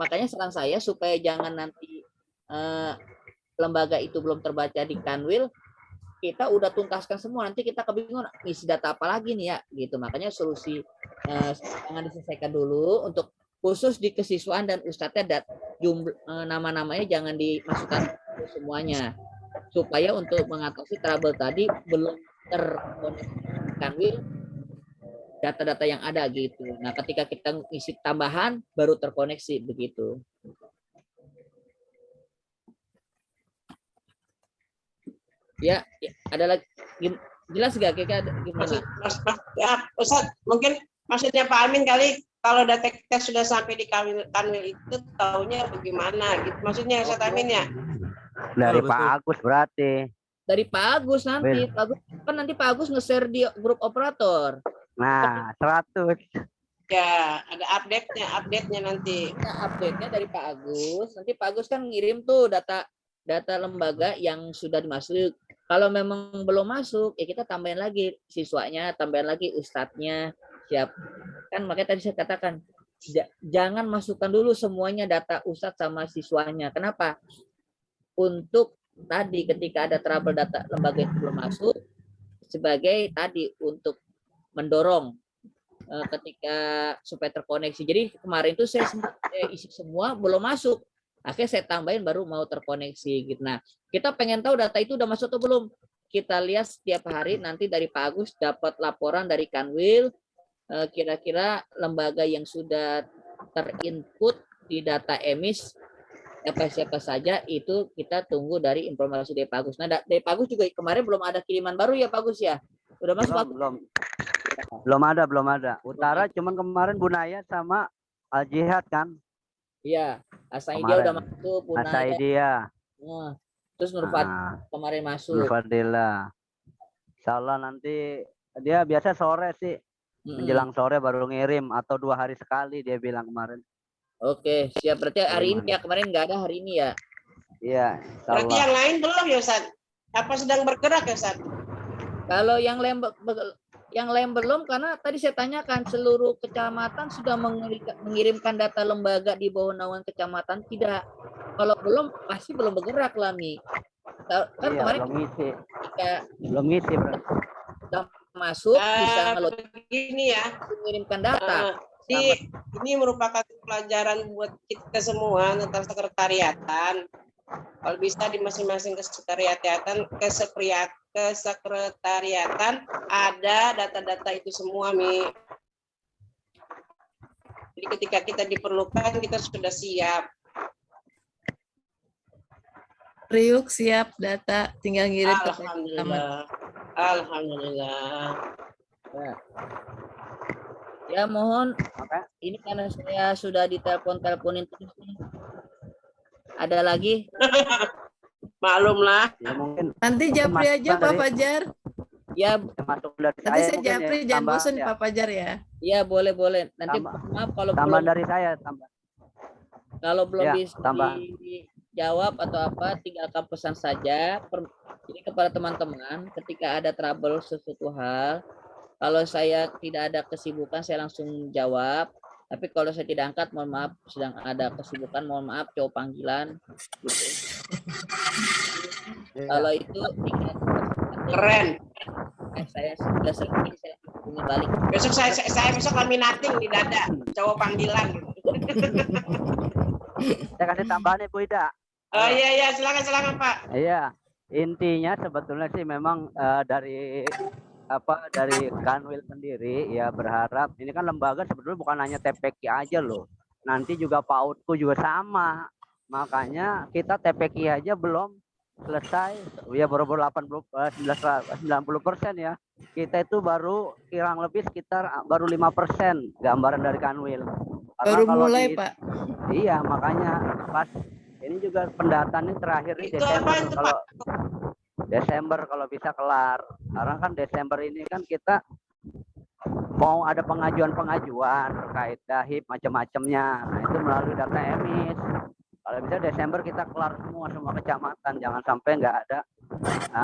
makanya saran saya supaya jangan nanti lembaga itu belum terbaca di kanwil, kita udah tuntaskan semua, nanti kita kebingungan isi data apa lagi nih ya gitu. Makanya solusi jangan diselesaikan dulu untuk khusus di kesiswaan dan ustadznya, jumlah nama-namanya jangan dimasukkan semuanya, supaya untuk mengatasi trouble tadi belum terkoneksi data-data yang ada gitu. Nah, ketika kita isi tambahan baru terkoneksi begitu. Ya, ada lagi, jelas gak kira gimana? Ya, Ustaz, mungkin maksudnya Pak Amin kali kalau data kita sudah sampai di kanwil itu taunya bagaimana gitu. Maksudnya Ustaz Amin ya? Dari Betul, Pak betul. Agus berarti. Dari Pak Agus nanti. Pak Agus, kan nanti Pak Agus nge-share di grup operator. Nah, 100. Ya, ada update-nya nanti. Nah, update-nya dari Pak Agus. Nanti Pak Agus kan ngirim tuh data lembaga yang sudah dimasuk. Kalau memang belum masuk, ya kita tambahin lagi siswanya, tambahin lagi ustadznya, siap. Kan makanya tadi saya katakan, jangan masukkan dulu semuanya data ustadz sama siswanya. Kenapa? Untuk tadi ketika ada trouble data lembaga itu belum masuk, sebagai tadi untuk mendorong ketika supaya terkoneksi. Jadi kemarin itu saya isi semua belum masuk. Akhirnya saya tambahin baru mau terkoneksi gitu. Nah, kita pengen tahu data itu udah masuk atau belum. Kita lihat setiap hari nanti dari Pak Agus dapat laporan dari Kanwil kira-kira lembaga yang sudah terinput di data emis siapa saja itu kita tunggu dari informasi dari Pak Agus. Nah, dari Pak Agus juga kemarin belum ada kiriman baru ya Pak Agus ya? Udah masuk Pak Agus? Belum ada. Utara cuman kemarin Bunaya sama Al Jihad kan. Iya, Asaidia udah Kemarin. masuk, Bunaya. Asaidia. Nah, terus Nurfat kemarin masuk. Nurfadila. Insyaallah nanti dia biasa sore sih. Menjelang sore baru ngirim atau 2 hari sekali dia bilang kemarin. Oke, siap. Berarti hari ini ya, kemarin nggak ada hari ini ya? Iya, Berarti insyaallah. yang lain belum ya Ustaz? Apa sedang bergerak ya Ustaz? Kalau yang lain belum, karena tadi saya tanyakan seluruh kecamatan sudah mengirimkan data lembaga di bawah naungan kecamatan tidak. Kalau belum pasti belum bergerak lah Mi. Kan Iya, kemarin belum ngisi. ketika Belum ngisi, Bro. sudah masuk bisa Begini ya. mengirimkan data. Ini merupakan pelajaran buat kita semua tentang sekretariatan. Kalau bisa di masing-masing kesekretariatan ada data-data itu semua, Mi. Jadi ketika kita diperlukan kita sudah siap. Priuk siap data, tinggal ngirim ke alamat. Alhamdulillah. Alhamdulillah. Ya mohon, Oke. ini karena saya sudah ditelepon-teleponin terus nih. Ada lagi? Maklumlah. Ya mungkin Nanti Japri aja Pak Fajar. Ya, masuk dari Nanti saya saya mungkin Japri, ya, jangan tambahan bosan ya. Pak Fajar ya. ya boleh. Nanti maaf Dari saya tambah. kalau belum Ya, bisa tambahan. dijawab atau apa, tinggalkan pesan saja. Jadi kepada teman-teman, ketika ada trouble sesuatu hal, kalau saya tidak ada kesibukan, saya langsung jawab. Tapi kalau saya tidak angkat, mohon maaf, sedang ada kesibukan, mohon maaf, coba panggilan. Gitu. Iya. Kalau itu tinggal Keren. saya sudah selesai, saya hubungi balik. Besok saya besok laminating di dada, cowok panggilan. Saya kasih tambahan Bu Ida. Oh iya silakan Pak. Iya, intinya sebetulnya sih memang dari Kanwil sendiri ya berharap ini kan lembaga sebetulnya bukan hanya TPQ aja loh. Nanti juga PAUDku juga sama. Makanya kita TPQ aja belum selesai ya baru 90% ya. Kita itu baru kurang lebih sekitar baru 5% gambaran dari Kanwil. Karena Baru kalau mulai Pak. Iya, makanya pas ini juga pendataan ini terakhir nih Itu Desember apa itu, kalau Pak? Desember kalau bisa kelar. Karena kan Desember ini kan kita mau ada pengajuan terkait dahib macam-macamnya. Nah, itu melalui data emis. Kalau bisa Desember kita kelar semua kecamatan, jangan sampai nggak ada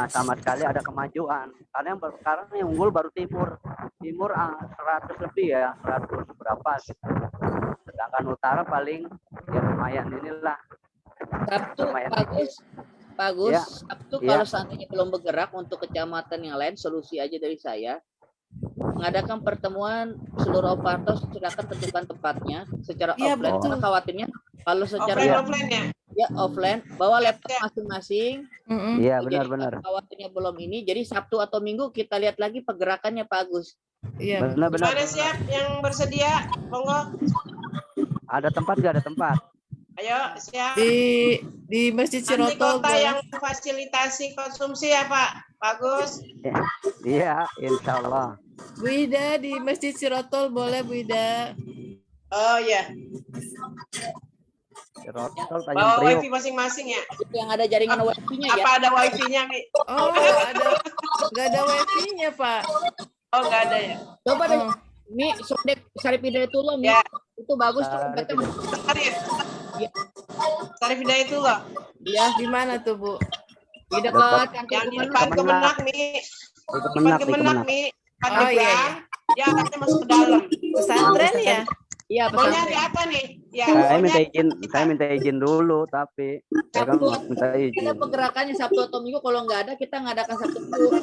sama sekali ada kemajuan. Karena yang sekarang yang unggul baru timur 100 lebih ya, 100 berapa gitu. Sedangkan utara paling ya lumayan inilah. Sabtu Lumayan. Bagus. Ya. Sabtu Ya. kalau seandainya belum bergerak untuk kecamatan yang lain, solusi aja dari saya. Mengadakan pertemuan seluruh operator, silakan tentukan tempatnya secara Iya, offline. betul. Karena khawatirnya kalau secara Offline ya. ya offline, bawa laptop masing-masing. Iya, Jadi benar. khawatirnya belum ini. Jadi Sabtu atau Minggu kita lihat lagi pergerakannya Pak Agus. Iya. Benar. Mana siap yang bersedia? Monggo. Ada tempat nggak ada tempat? Ayo siap. Di Masjid Nanti Cirotol kota boleh. yang fasilitasi konsumsi ya Pak. Bagus. Iya, insya Allah. Bu Ida di Masjid Cirotol boleh Bu Ida. Oh iya. Cirotol Tanjung Bawa Priok. wifi masing-masing ya. Itu yang ada jaringan wifi-nya ya. Apa ada wifi-nya Mi? Oh, nggak ada wifi-nya Pak. Oh nggak ada ya. Coba deh. Oh. Mi, Sarip Hidayat itu loh, Mi. Ya. Itu bagus tuh. Sarip Kata- Sarif. Iya. Sarif Hidayah itu loh. Iya, Di mana tuh Bu? di dekat kantor Yang di Kemenang. depan Kemenak Mi. Di Depan Kemenak, di Kemenak Kemenak. Mi. Kan Oh, iya, nyebrang, dia angkatnya masuk ke dalam. Pesantren ya? Iya, Maunya pesantren. di apa nih? Ya, Saya maunya minta izin dulu, tapi saya kan minta Ada izin. pergerakannya Sabtu atau Minggu, kalau nggak ada kita ngadakan Sabtu Jumat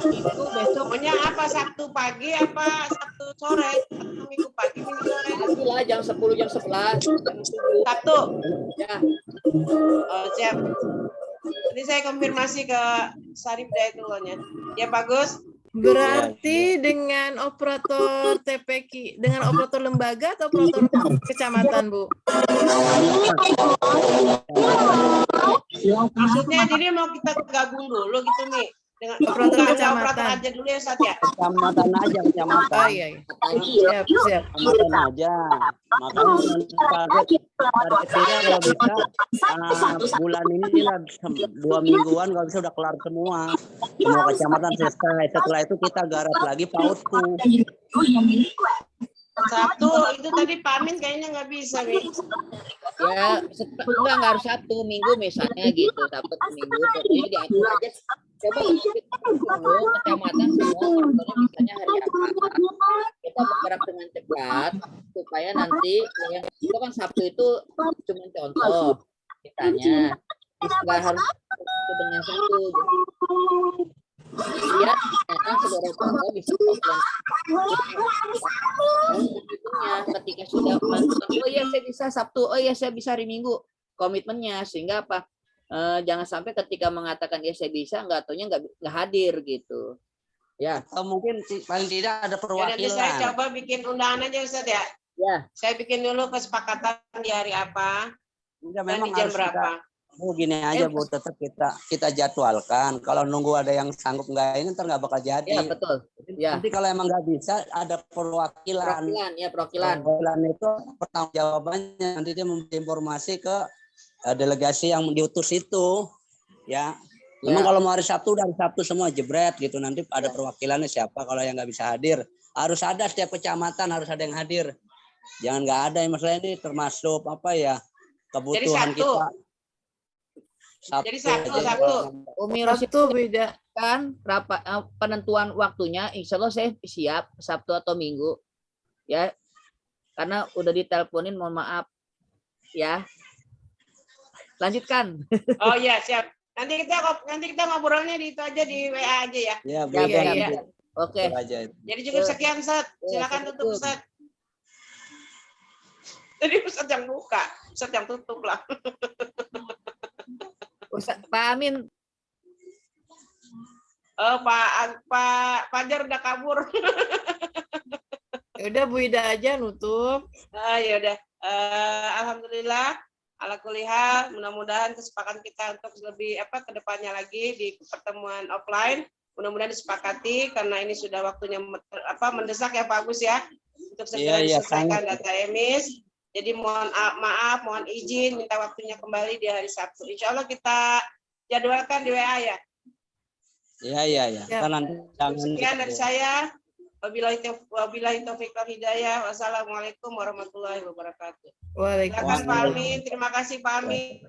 itu besok maunya apa? Sabtu pagi apa Sabtu sore? Sabtu Minggu pagi, Minggu sore. pagi lah jam 10 jam 11 jam 7. Sabtu. Ya, Oh, siap. Jadi saya konfirmasi ke Sarif Hidayah dulu nya. Ya bagus. Berarti dengan operator TPQ, dengan operator lembaga atau operator kecamatan Bu? Maksudnya jadi mau kita gabung dulu gitu nih dengan Peraturan enggak, kecamatan. peraturan aja dulu ya Sat ya. Kecamatan aja, Oh kecamatan. iya, iya. Siap, siap. Kecamatan aja. Makanya target kita kalau bisa bulan ini lah 2 mingguan kalau bisa udah kelar semua kecamatan selesai. Setelah itu kita garap lagi PAUDku. Sabtu itu tadi Pak Amin kayaknya nggak bisa nih. Ya, enggak harus Sabtu, Minggu misalnya gitu, Sabtu ke Minggu, pokoknya diatur aja. Coba dulu kecamatan semua kantornya misalnya hari apa, kita bergerak dengan cepat supaya nanti yang itu kan Sabtu itu cuma contoh misalnya, nggak harus Sabtu dengan satu. Ya, ternyata saudara contoh bisa komplain. Ketika sudah melakukan, oh iya saya bisa Sabtu, oh iya saya bisa hari Minggu, komitmennya sehingga apa? Jangan sampai ketika mengatakan ya saya bisa, nggak taunya nggak hadir gitu. Ya. Atau mungkin paling tidak ada Ya, nanti saya perwakilan. coba bikin undangan aja Ustaz ya. Ya. Saya bikin dulu kesepakatan di hari apa Enggak, dan memang di jam harus berapa. gini aja Bu, tetap kita jadwalkan. Kalau nunggu ada yang sanggup nggak ini ntar nggak bakal jadi. Ya betul. Ya. Nanti kalau emang nggak bisa ada perwakilan. Perwakilan. Perwakilan itu pertanggung jawabannya nanti dia memberi informasi ke delegasi yang diutus itu, ya. Memang kalau mau hari Sabtu udah hari Sabtu semua jebret gitu. Nanti ada perwakilannya siapa kalau yang nggak bisa hadir. Harus ada setiap kecamatan harus ada yang hadir. Jangan nggak ada yang masalah ini termasuk apa ya kebutuhan Sabtu. kita. Jadi Sabtu. Umi Rosi Sabtu beda. kan penentuan waktunya, insya Allah saya siap Sabtu atau Minggu, ya. Karena udah diteleponin, mohon maaf, ya. Lanjutkan. Oh iya siap. Nanti kita ngobrolnya di itu aja di WA aja ya. Ya, Ya, iya. Oke. Jadi cukup sekian Ustaz. Silakan tutup Ustaz. Jadi Ustaz yang buka, Ustaz yang tutup lah. Pak Amin. Oh, Pak Fajar udah kabur. Ya udah Bu Ida aja nutup. Ya udah. Alhamdulillah. Ala kulihal, mudah-mudahan kesepakatan kita untuk lebih ke depannya lagi di pertemuan offline, mudah-mudahan disepakati karena ini sudah waktunya mendesak ya Pak Agus ya untuk segera diselesaikan data emis. Jadi mohon maaf, mohon izin minta waktunya kembali di hari Sabtu. Insya Allah kita jadwalkan di WA ya. Iya. Sekian dari saya. Wabillahi taufiq wal hidayah. Wassalamualaikum warahmatullahi wabarakatuh. Waalaikumsalam. Silakan Pak Amin. Terima kasih Pak Amin.